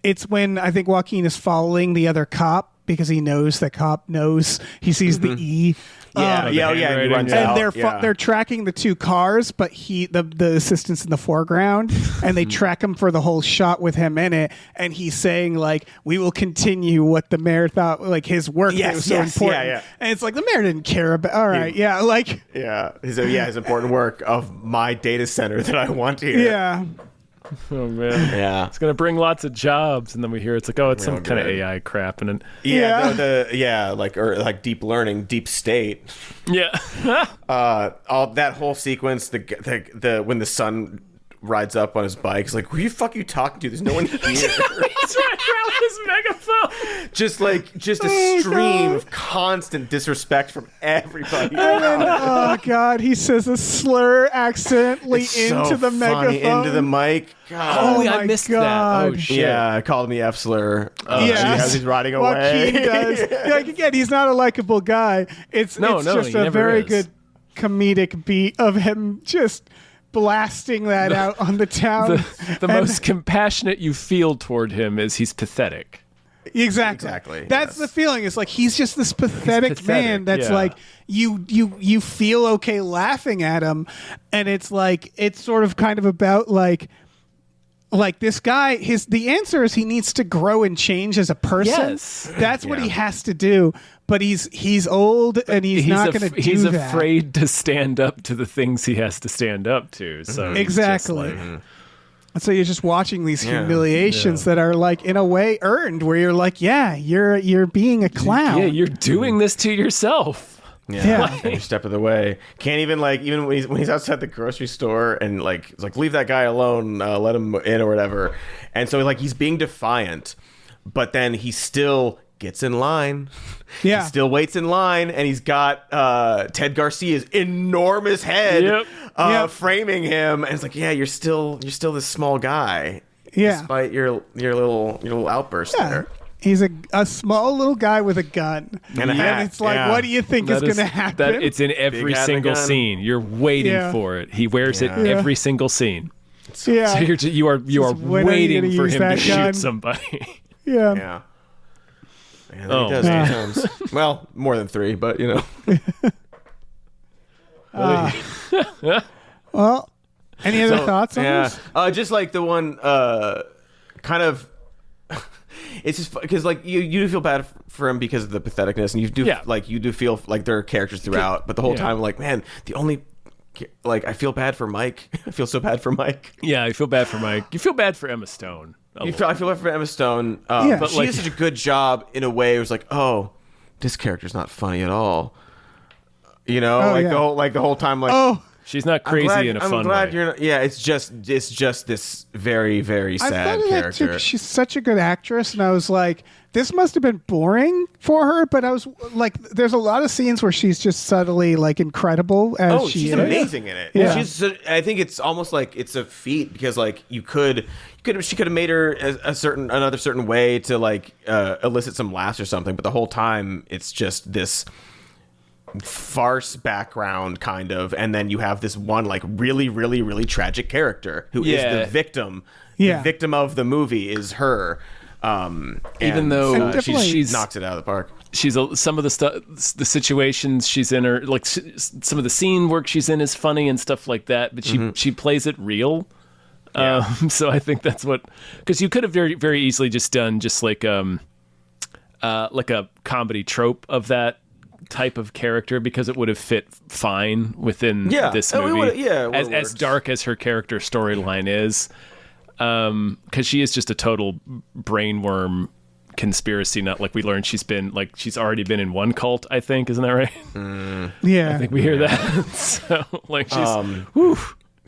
Speaker 3: it's when I think Joaquin is following the other cop because he knows the cop knows. He sees the E.
Speaker 2: He runs out.
Speaker 3: And they're tracking the two cars, but the assistant's in the foreground, and they track him for the whole shot with him in it, and he's saying like, we will continue what the mayor thought, like his work was so important. And it's like the mayor didn't care about. All right,
Speaker 2: his important work of my data center that I want here.
Speaker 3: Yeah.
Speaker 1: Oh man,
Speaker 2: yeah,
Speaker 1: it's gonna bring lots of jobs, and then we hear it's like, oh, it's some kind of AI crap, and
Speaker 2: then like deep learning, deep state.
Speaker 1: Yeah,
Speaker 2: all that whole sequence, the when the son rides up on his bike. He's like, "Who the fuck you talking to? There's no one here."
Speaker 1: He's running around with his megaphone.
Speaker 2: just a stream of constant disrespect from everybody.
Speaker 3: Oh God, he says a slur accidentally
Speaker 2: It's
Speaker 3: into
Speaker 2: so
Speaker 3: the
Speaker 2: funny,
Speaker 3: megaphone.
Speaker 2: into the mic. God.
Speaker 1: Oh,
Speaker 3: my
Speaker 1: I missed
Speaker 3: God.
Speaker 1: that. Oh shit.
Speaker 2: Yeah, called me F slur.
Speaker 3: Yeah.
Speaker 2: As he's riding away.
Speaker 3: Joaquin does. Like again, he's not a likable guy. It's
Speaker 1: No,
Speaker 3: just
Speaker 1: he
Speaker 3: a
Speaker 1: never
Speaker 3: very
Speaker 1: is.
Speaker 3: good comedic beat of him just blasting that out on the town.
Speaker 1: The most compassionate you feel toward him is he's pathetic.
Speaker 3: Exactly. That's
Speaker 2: yes.
Speaker 3: the feeling. It's like he's just this pathetic man that's
Speaker 1: yeah.
Speaker 3: like you feel okay laughing at him, and it's like it's sort of kind of about like this guy. The answer is he needs to grow and change as a person.
Speaker 1: Yes.
Speaker 3: That's what he has to do. But he's old and he's not going to do
Speaker 1: He's
Speaker 3: that.
Speaker 1: afraid to stand up to the things he has to stand up to. So he's just
Speaker 3: Exactly.
Speaker 1: like-
Speaker 3: And so you're just watching these humiliations that are like in a way earned, where you're like, yeah, you're being a clown.
Speaker 1: yeah, you're doing this to yourself.
Speaker 3: Yeah.
Speaker 2: Every step of the way. Can't even even when he's outside the grocery store and it's like leave that guy alone, let him in or whatever. And so he's being defiant, but then he still gets in line.
Speaker 3: Yeah.
Speaker 2: He still waits in line, and he's got Ted Garcia's enormous head
Speaker 3: Yep.
Speaker 2: framing him, and it's like, yeah, you're still this small guy.
Speaker 3: Yeah.
Speaker 2: Despite your little outburst there.
Speaker 3: He's a small little guy with a gun.
Speaker 2: And a hat,
Speaker 3: it's like,
Speaker 2: yeah.
Speaker 3: what do you think is
Speaker 1: That
Speaker 3: going to happen?
Speaker 1: That it's in every
Speaker 2: hat and a
Speaker 1: single
Speaker 2: gun.
Speaker 1: scene. You're waiting
Speaker 3: Yeah.
Speaker 1: for it. He wears it
Speaker 2: Yeah.
Speaker 1: every single scene.
Speaker 3: yeah.
Speaker 1: So you are
Speaker 3: when are you
Speaker 1: waiting
Speaker 3: gonna
Speaker 1: for
Speaker 3: use
Speaker 1: him to
Speaker 3: that gun?
Speaker 1: shoot somebody.
Speaker 3: yeah.
Speaker 2: Yeah. Yeah,
Speaker 1: Oh,
Speaker 2: he does
Speaker 3: man.
Speaker 2: sometimes. Well, more than 3, but
Speaker 3: Well, any other thoughts on this?
Speaker 2: Just like the one, kind of. It's just because you do feel bad for him because of the patheticness, and you do feel like there are characters throughout, but the whole time, man, the only. I feel bad for Mike. I feel so bad for Mike.
Speaker 1: Yeah, I feel bad for Mike. You feel bad for Emma Stone.
Speaker 2: I feel bad for Emma Stone,
Speaker 3: Yeah.
Speaker 2: but she did such a good job in a way. It was like, oh, this character's not funny at all.
Speaker 3: yeah.
Speaker 2: the whole time,
Speaker 3: Oh,
Speaker 1: She's not crazy in a fun
Speaker 2: I'm glad
Speaker 1: way.
Speaker 2: you're not. Yeah, it's just this very, very
Speaker 3: I
Speaker 2: sad
Speaker 3: thought
Speaker 2: character.
Speaker 3: she's such a good actress, and I was like, this must have been boring for her. But I was like, there's a lot of scenes where she's just subtly incredible as she
Speaker 2: she's
Speaker 3: is.
Speaker 2: amazing in it.
Speaker 3: Yeah.
Speaker 2: I think it's almost like it's a feat because she could have made her another certain way to elicit some laughs or something, but the whole time it's just this farce background kind of, and then you have this one really, really, really tragic character who is the victim.
Speaker 3: Yeah.
Speaker 2: The victim of the movie is her.
Speaker 1: Even though
Speaker 2: she knocks it out of the park.
Speaker 1: Some of the situations she's in, or some of the scene work she's in is funny and stuff like that, but she plays it real. So I think that's because you could have very, very easily just done like a comedy trope of that type of character, because it would have fit fine within this movie. As dark as her character storyline is, because she is just a total brainworm conspiracy nut. Like we learned, she's already been in one cult, I think, isn't that right?
Speaker 3: Yeah,
Speaker 1: I think we hear that. So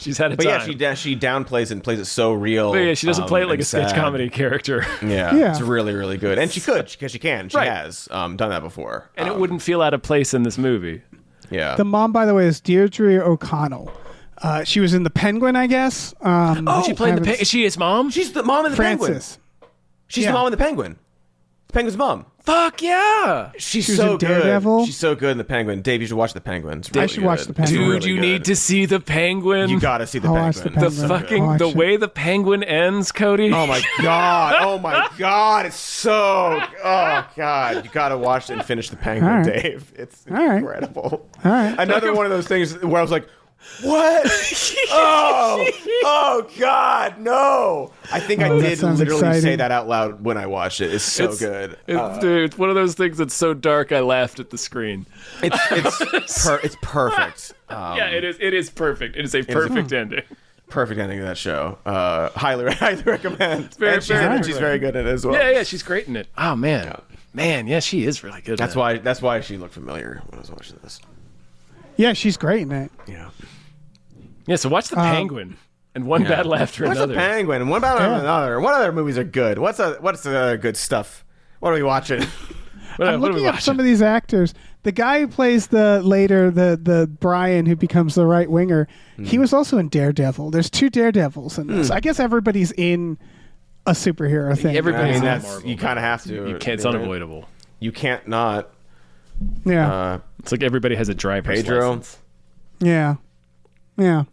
Speaker 1: she's had a
Speaker 2: But
Speaker 1: time.
Speaker 2: yeah, she downplays it and plays it so real.
Speaker 1: But yeah, she doesn't play it like
Speaker 2: and
Speaker 1: a sketch
Speaker 2: sad.
Speaker 1: comedy character.
Speaker 2: Yeah, it's really, really good, and she could because she can. She
Speaker 1: Right.
Speaker 2: has done that before,
Speaker 1: And it wouldn't feel out of place in this movie.
Speaker 2: Yeah.
Speaker 3: the mom, by the way, is Deirdre O'Connell. She was in The Penguin, I guess.
Speaker 1: She played the Is she his mom?
Speaker 2: She's the mom of the Penguin.
Speaker 3: Francis.
Speaker 2: She's
Speaker 3: Yeah.
Speaker 2: the mom of the Penguin. The Penguin's mom.
Speaker 1: Fuck yeah.
Speaker 2: She's
Speaker 3: She was
Speaker 2: so
Speaker 3: in
Speaker 2: good.
Speaker 3: Daredevil.
Speaker 2: She's so good in the Penguin. Dave, you should watch the Penguin. It's really
Speaker 3: I should watch
Speaker 2: good.
Speaker 3: The Penguin.
Speaker 1: Dude,
Speaker 2: Really
Speaker 1: you
Speaker 2: good.
Speaker 1: need to see the Penguin.
Speaker 2: You gotta see the
Speaker 3: I'll
Speaker 2: Penguin.
Speaker 3: watch The
Speaker 1: the
Speaker 3: Penguin.
Speaker 1: fucking
Speaker 3: Watch
Speaker 1: the
Speaker 3: it.
Speaker 1: way the Penguin ends, Cody.
Speaker 2: Oh my god! Oh my god! It's so. Oh god! You gotta watch it and finish the Penguin,
Speaker 3: All right.
Speaker 2: Dave. It's
Speaker 3: right.
Speaker 2: incredible.
Speaker 3: All right.
Speaker 2: Another one of those things where I was like, "What? oh god, no!" I think I
Speaker 3: that
Speaker 2: did
Speaker 3: sounds
Speaker 2: literally say
Speaker 3: exciting.
Speaker 2: that out loud when I watched it. It's so good.
Speaker 1: Dude, it's one of those things that's so dark I laughed at the screen.
Speaker 2: It's perfect.
Speaker 1: Yeah, it is. It is perfect. It is a perfect ending.
Speaker 2: Perfect ending to that show. Highly recommend.
Speaker 1: very-
Speaker 2: And
Speaker 1: very
Speaker 2: she's very good at it as well.
Speaker 1: Yeah, she's great in it. Oh man, yeah, she is really good.
Speaker 2: That's
Speaker 1: in it.
Speaker 2: why she looked familiar when I was watching this.
Speaker 3: Yeah, she's great in it.
Speaker 2: Yeah.
Speaker 1: Yeah, so watch the Penguin. And one battle after
Speaker 2: What's
Speaker 1: another.
Speaker 2: a penguin? One battle after another. What other movies are good? What's good stuff? What are we watching?
Speaker 3: I'm looking up some of these actors. The guy who plays the Brian who becomes the right winger, he was also in Daredevil. There's 2 Daredevils in this. I guess everybody's in a superhero thing.
Speaker 1: Everybody's in
Speaker 2: that's
Speaker 1: Marvel.
Speaker 2: you kind of have to.
Speaker 1: You can't. It's unavoidable.
Speaker 2: You can't not.
Speaker 3: Yeah.
Speaker 1: It's like everybody has a driver's
Speaker 2: Pedro.
Speaker 1: license.
Speaker 3: Yeah.
Speaker 1: Yeah,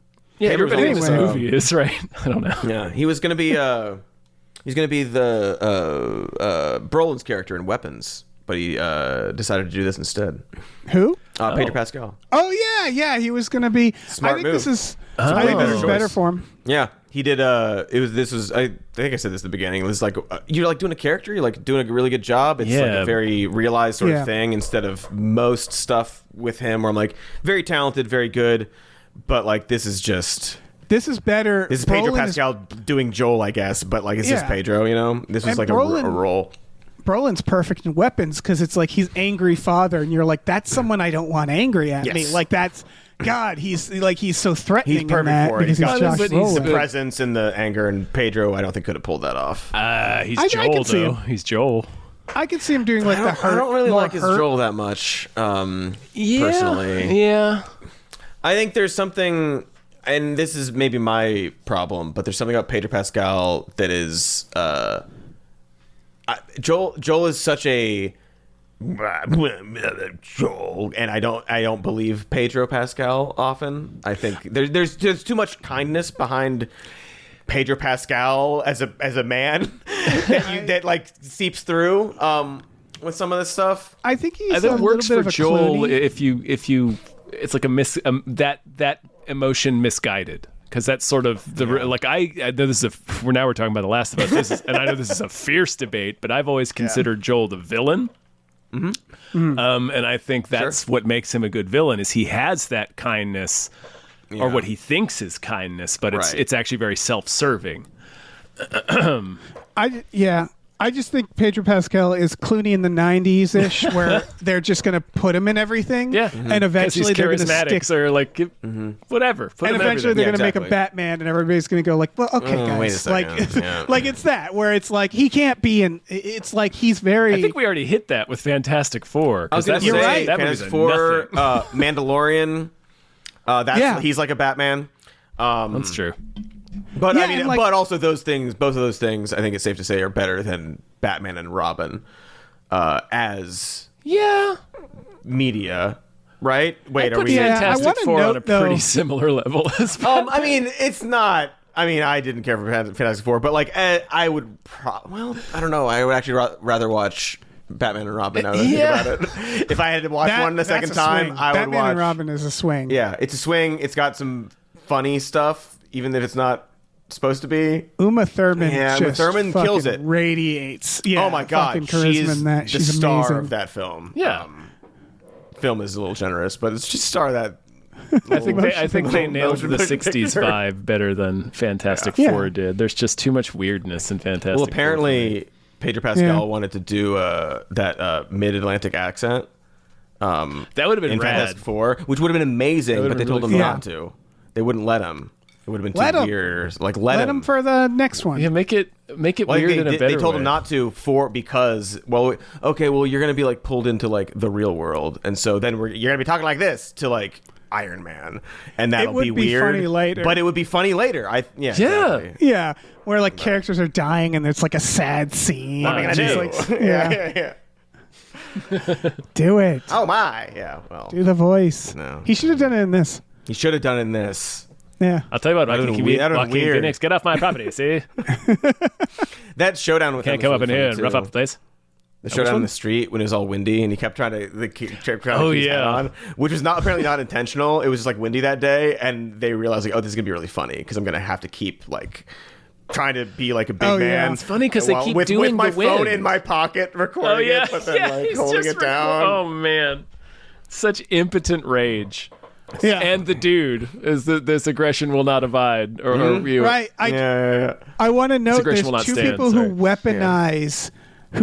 Speaker 1: everybody in this
Speaker 3: Anyway.
Speaker 1: movie is, right? I don't know.
Speaker 2: Yeah, he was gonna be he's gonna be the Brolin's character in Weapons, but he decided to do this instead.
Speaker 3: Who?
Speaker 2: Pedro Pascal.
Speaker 3: Oh yeah. He was gonna be.
Speaker 2: Smart
Speaker 3: I think
Speaker 2: move.
Speaker 3: this is.
Speaker 1: Oh.
Speaker 3: I think this is
Speaker 2: Better
Speaker 3: better
Speaker 2: choice.
Speaker 3: for him.
Speaker 2: Yeah, he did. I think I said this at the beginning. It was like you're like doing a character. You're like doing a really good job. It's like
Speaker 1: Yeah.
Speaker 2: a very realized sort
Speaker 3: Yeah.
Speaker 2: of thing instead of most stuff with him where I'm like very talented, very good, but like this is just.
Speaker 3: This is better.
Speaker 2: This is Pedro
Speaker 3: Brolin
Speaker 2: Pascal doing Joel, I guess, but like it's just
Speaker 3: Yeah.
Speaker 2: Pedro, you know. This was
Speaker 3: And
Speaker 2: like a
Speaker 3: Brolin-
Speaker 2: role.
Speaker 3: Brolin's perfect in Weapons because it's like he's angry father, and you're like, that's someone I don't want angry at me.
Speaker 2: Yes.
Speaker 3: Like that's God. He's so threatening.
Speaker 2: He's
Speaker 3: in
Speaker 2: perfect
Speaker 3: that
Speaker 2: for it.
Speaker 3: because
Speaker 2: He's
Speaker 3: he's
Speaker 2: got
Speaker 3: Josh
Speaker 1: but he's
Speaker 2: the
Speaker 3: Brolin.
Speaker 2: presence and the anger, and Pedro, I don't think could have pulled that off.
Speaker 1: He's
Speaker 3: I
Speaker 1: Joel,
Speaker 3: can see
Speaker 1: though.
Speaker 3: him.
Speaker 1: He's Joel.
Speaker 3: I can see him doing like the hurt.
Speaker 2: I don't really
Speaker 3: more
Speaker 2: like his
Speaker 3: hurt.
Speaker 2: Joel that much. Personally,
Speaker 1: Yeah.
Speaker 2: I think there's something, and this is maybe my problem, but there's something about Pedro Pascal that is Joel is such a Joel, and I don't believe Pedro Pascal often. I think there's too much kindness behind Pedro Pascal as a man that like seeps through with some of this stuff.
Speaker 3: I think he's
Speaker 1: I think
Speaker 3: a
Speaker 1: it works
Speaker 3: little
Speaker 1: for
Speaker 3: bit of a
Speaker 1: Joel
Speaker 3: Clooney.
Speaker 1: if you it's like a that emotion misguided, because that's sort of the like I know this is we're talking about The Last of Us. This is, and I know this is a fierce debate, but I've always considered Joel the villain. And I think that's what makes him a good villain is he has that kindness, or what he thinks is kindness, but it's actually very self-serving.
Speaker 3: I just think Pedro Pascal is Clooney in the 90s ish, where they're just going to put him in everything.
Speaker 1: Yeah,
Speaker 3: and eventually
Speaker 1: he's
Speaker 3: they're going to
Speaker 1: charismatic,
Speaker 3: stick.
Speaker 1: or like whatever. Put
Speaker 3: And
Speaker 1: him
Speaker 3: eventually
Speaker 1: everything.
Speaker 3: they're going to make
Speaker 2: exactly.
Speaker 3: a Batman, and everybody's going to go like, "Well, okay, guys,
Speaker 2: wait a second. Yeah.
Speaker 3: like it's that where it's like he can't be in. It's like he's very.
Speaker 1: I think we already hit that with Fantastic Four.
Speaker 2: I was going to say,
Speaker 3: You're right.
Speaker 1: That
Speaker 2: Fantastic
Speaker 1: movie's
Speaker 2: Four,
Speaker 1: nothing.
Speaker 2: Mandalorian. He's like a Batman.
Speaker 1: That's true.
Speaker 2: But
Speaker 3: Yeah,
Speaker 2: I mean,
Speaker 3: and, like-
Speaker 2: but also both of those things, I think it's safe to say, are better than Batman and Robin as
Speaker 1: Yeah.
Speaker 2: media, right? Wait,
Speaker 1: I
Speaker 2: are
Speaker 1: put
Speaker 2: we?
Speaker 3: Yeah, I
Speaker 1: Fantastic
Speaker 3: wanna
Speaker 1: Four on a
Speaker 3: note, though-
Speaker 1: pretty similar level as
Speaker 2: I mean, it's not. I mean, I didn't care for Fantastic Four, but like, I would. I don't know. I would actually rather watch Batman and Robin now that I think about it. If I had to watch one the second
Speaker 3: that's a
Speaker 2: time,
Speaker 3: swing.
Speaker 2: I would
Speaker 3: Batman
Speaker 2: watch.
Speaker 3: and Robin is a swing.
Speaker 2: Yeah, it's a swing. It's got some funny stuff, even if it's not supposed to be.
Speaker 3: Uma Thurman.
Speaker 2: Yeah, Uma
Speaker 3: just
Speaker 2: Thurman kills
Speaker 3: fucking
Speaker 2: it.
Speaker 3: Radiates. Yeah,
Speaker 2: Oh my god,
Speaker 3: fucking charisma
Speaker 2: she's
Speaker 3: in that.
Speaker 2: the
Speaker 3: She's
Speaker 2: star
Speaker 3: amazing.
Speaker 2: of that film.
Speaker 1: Yeah.
Speaker 2: Film is a little generous, but it's just star of that.
Speaker 1: I think they nailed
Speaker 2: motion
Speaker 1: the
Speaker 2: picture.
Speaker 1: 60s vibe better than Fantastic
Speaker 3: Yeah.
Speaker 1: Four did. There's just too much weirdness in Fantastic
Speaker 2: Well,
Speaker 1: Four.
Speaker 2: apparently Pedro Pascal
Speaker 3: Yeah.
Speaker 2: wanted to do that mid-Atlantic accent.
Speaker 1: That would have been
Speaker 2: in
Speaker 1: rad.
Speaker 2: Fantastic Four, which would have been amazing,
Speaker 1: would've
Speaker 2: but they
Speaker 1: been
Speaker 2: told him
Speaker 1: really
Speaker 3: cool.
Speaker 2: not to. They wouldn't let him. It would have been
Speaker 3: Let
Speaker 2: too
Speaker 3: him.
Speaker 2: weird. Like
Speaker 3: Let him for the next one.
Speaker 1: Yeah, make it
Speaker 2: Like
Speaker 1: weird in a better
Speaker 2: they told
Speaker 1: way.
Speaker 2: him not to because you're gonna be like pulled into like the real world, and so then you're gonna be talking like this to like Iron Man, and that'll
Speaker 3: would
Speaker 2: be
Speaker 3: be
Speaker 2: weird.
Speaker 3: funny later.
Speaker 2: But it would be funny later.
Speaker 1: Yeah.
Speaker 2: Exactly.
Speaker 3: Yeah, where like characters are dying and it's like a sad scene.
Speaker 2: What am I gonna
Speaker 3: And
Speaker 2: do?
Speaker 3: just, like,
Speaker 2: yeah.
Speaker 3: do it.
Speaker 2: Oh my. Yeah. Well,
Speaker 3: Do the voice.
Speaker 2: No.
Speaker 3: He should have done it in this.
Speaker 2: he should have done it in this.
Speaker 3: Yeah.
Speaker 1: I'll tell you what,
Speaker 2: That'd
Speaker 1: Joaquin
Speaker 2: been that'd been weird.
Speaker 1: Phoenix, get off my property, see?
Speaker 2: That showdown with
Speaker 1: Can't
Speaker 2: him
Speaker 1: come
Speaker 2: was
Speaker 1: up in
Speaker 2: really
Speaker 1: here
Speaker 2: funny,
Speaker 1: and rough
Speaker 2: too.
Speaker 1: up the place.
Speaker 2: The showdown in the street when it was all windy and he kept trying to keep his head on, which was apparently not intentional. It was just like windy that day, and they realized like, oh, this is gonna be really funny because I'm gonna have to keep like trying to be like a big
Speaker 3: Oh,
Speaker 2: man.
Speaker 3: yeah.
Speaker 1: It's funny 'cause they
Speaker 2: while-
Speaker 1: keep
Speaker 2: with
Speaker 1: doing
Speaker 2: my
Speaker 1: the
Speaker 2: phone
Speaker 1: wind.
Speaker 2: in my pocket recording
Speaker 1: Oh yeah,
Speaker 2: it, but then like
Speaker 1: he's
Speaker 2: holding
Speaker 1: just
Speaker 2: it down.
Speaker 1: Oh man, such impotent rage.
Speaker 3: Yeah.
Speaker 1: And the dude is this aggression will not abide, or you
Speaker 3: Right.
Speaker 2: Yeah.
Speaker 3: I want to note
Speaker 1: aggression
Speaker 3: there's
Speaker 1: will not
Speaker 3: two
Speaker 1: stand,
Speaker 3: people
Speaker 1: sorry.
Speaker 3: who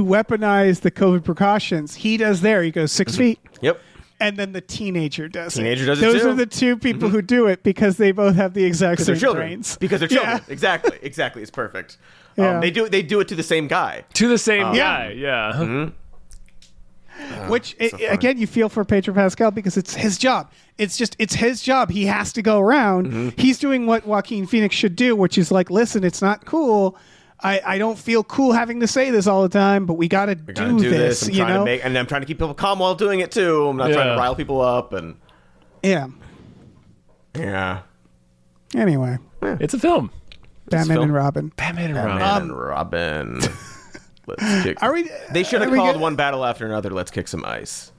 Speaker 3: weaponize the COVID precautions. He does there. He goes 6 feet.
Speaker 2: Yep.
Speaker 3: and then the teenager does
Speaker 2: Teenager
Speaker 3: it.
Speaker 2: does it
Speaker 3: Those
Speaker 2: too.
Speaker 3: are the two people who do it because they both have the exact
Speaker 2: Because
Speaker 3: same
Speaker 2: they're children.
Speaker 3: brains.
Speaker 2: Because they're children.
Speaker 3: Yeah.
Speaker 2: Exactly. It's perfect.
Speaker 3: Yeah.
Speaker 2: They do it to the same guy.
Speaker 1: To the same
Speaker 3: Yeah.
Speaker 1: guy, yeah.
Speaker 3: Which
Speaker 2: funny.
Speaker 3: again, you feel for Pedro Pascal because it's his job. It's his job. He has to go around. He's doing what Joaquin Phoenix should do, which is like, listen, it's not cool. I don't feel cool having to say this all the time, but we got to do this.
Speaker 2: I'm
Speaker 3: You
Speaker 2: trying
Speaker 3: know?
Speaker 2: and I'm trying to keep people calm while doing it too. I'm not trying
Speaker 1: Yeah.
Speaker 2: to rile people up and
Speaker 3: Yeah. Anyway,
Speaker 1: It's a film.
Speaker 3: Batman
Speaker 2: film.
Speaker 3: and Robin.
Speaker 1: Batman and Robin.
Speaker 2: Batman and Robin. Let's kick.
Speaker 3: Are we?
Speaker 2: They should
Speaker 3: are
Speaker 2: have
Speaker 3: we
Speaker 2: called
Speaker 3: good?
Speaker 2: one battle after another. Let's kick some ice.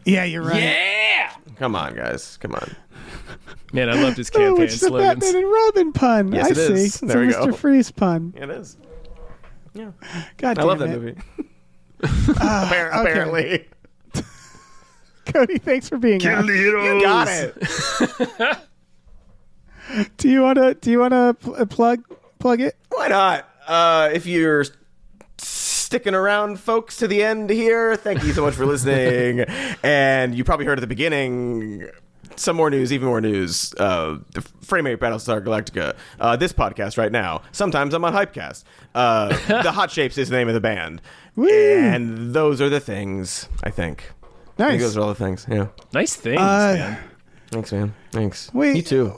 Speaker 3: Yeah, you're right.
Speaker 1: Yeah!
Speaker 2: Come on, guys. Come on.
Speaker 1: Man, I loved his
Speaker 3: Oh,
Speaker 1: campaign
Speaker 3: it's the
Speaker 1: slogans.
Speaker 3: Batman and Robin pun.
Speaker 2: Yes,
Speaker 3: I
Speaker 2: it
Speaker 3: see.
Speaker 2: is.
Speaker 3: It's
Speaker 2: There
Speaker 3: a
Speaker 2: we
Speaker 3: Mr.
Speaker 2: go.
Speaker 3: Freeze pun.
Speaker 2: It is. Yeah.
Speaker 3: God
Speaker 2: I
Speaker 3: damn
Speaker 2: love that
Speaker 3: it.
Speaker 2: movie. Apparently.
Speaker 3: Cody, thanks for being on.
Speaker 2: You got it.
Speaker 3: Do you wanna plug it?
Speaker 2: Why not? If you're sticking around, folks, to the end here, thank you so much for listening. And you probably heard at the beginning some more news, even more news. The Frame Rate Battlestar Galactica. This podcast right now. Sometimes I'm on Hypecast. The Hot Shapes is the name of the band.
Speaker 3: Woo.
Speaker 2: And those are the things, I think. I think
Speaker 3: Nice.
Speaker 2: those are all the things. Yeah.
Speaker 1: Nice things, man.
Speaker 2: Thanks, man. Thanks.
Speaker 3: Wait.
Speaker 2: You too.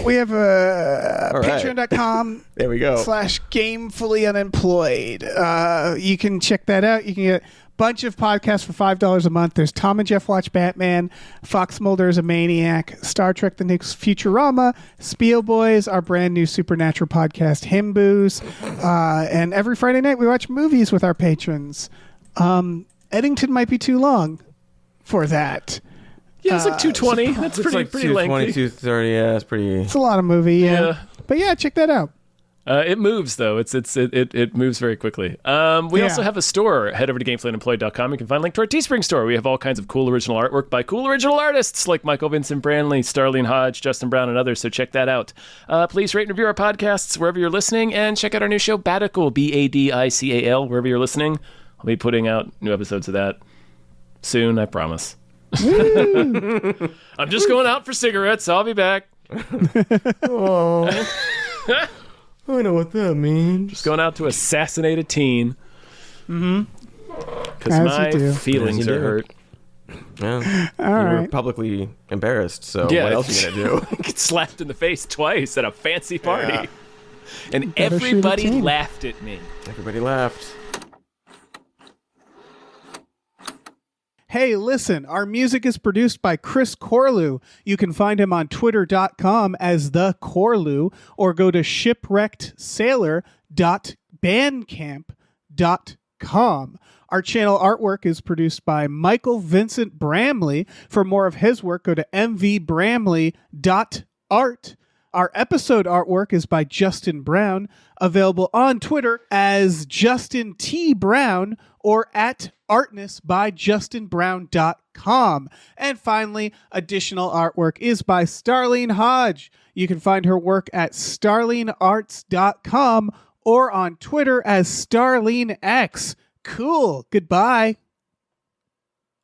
Speaker 3: We have
Speaker 2: All right.
Speaker 3: patreon.com
Speaker 2: There we go.
Speaker 3: /gamefully unemployed. You can check that out. You can get a bunch of podcasts for $5 a month. There's Tom and Jeff Watch Batman, Fox Mulder is a Maniac, Star Trek The Next Futurama, Spiel Boys, our brand new supernatural podcast, Himboos, and every Friday night we watch movies with our patrons. Eddington might be too long for that.
Speaker 1: Yeah, it's like 220. That's
Speaker 2: It's like
Speaker 1: pretty lengthy.
Speaker 2: 2:30. Yeah, it's pretty.
Speaker 3: It's a lot of movie,
Speaker 1: Yeah.
Speaker 3: But yeah, check that out.
Speaker 1: It moves though. It moves very quickly. We also have a store. Head over to gamefullyunemployed.com. You can find a link to our Teespring store. We have all kinds of cool original artwork by cool original artists like Michael Vincent Branley, Starlene Hodge, Justin Brown, and others. So check that out. Please rate and review our podcasts wherever you're listening, and check out our new show Badical, BADICAL, wherever you're listening. I'll be putting out new episodes of that soon. I promise. I'm just going out for cigarettes. I'll be back.
Speaker 2: Oh, I know what that means.
Speaker 1: Just going out to assassinate a teen. Because
Speaker 3: As you
Speaker 1: my
Speaker 3: do.
Speaker 1: feelings
Speaker 2: As you
Speaker 1: are
Speaker 2: do.
Speaker 1: hurt.
Speaker 2: Yeah.
Speaker 3: All
Speaker 2: You were
Speaker 3: right.
Speaker 2: publicly embarrassed, so
Speaker 1: Yeah.
Speaker 2: what else are you gonna do?
Speaker 1: Get slapped in the face twice at a fancy party.
Speaker 2: Yeah.
Speaker 1: And
Speaker 3: better shoot a
Speaker 1: everybody
Speaker 3: teen.
Speaker 1: laughed at me.
Speaker 2: Everybody laughed.
Speaker 3: Hey, listen, our music is produced by Chris Corlew. You can find him on twitter.com as the Corlew or go to shipwreckedsailor.bandcamp.com. Our channel artwork is produced by Michael Vincent Bramley. For more of his work, go to mvbramley.art. Our episode artwork is by Justin Brown, available on Twitter as Justin T. Brown or at artnessbyjustinbrown.com. And finally, additional artwork is by Starlene Hodge. You can find her work at starlenearts.com or on Twitter as StarleneX. Cool. Goodbye.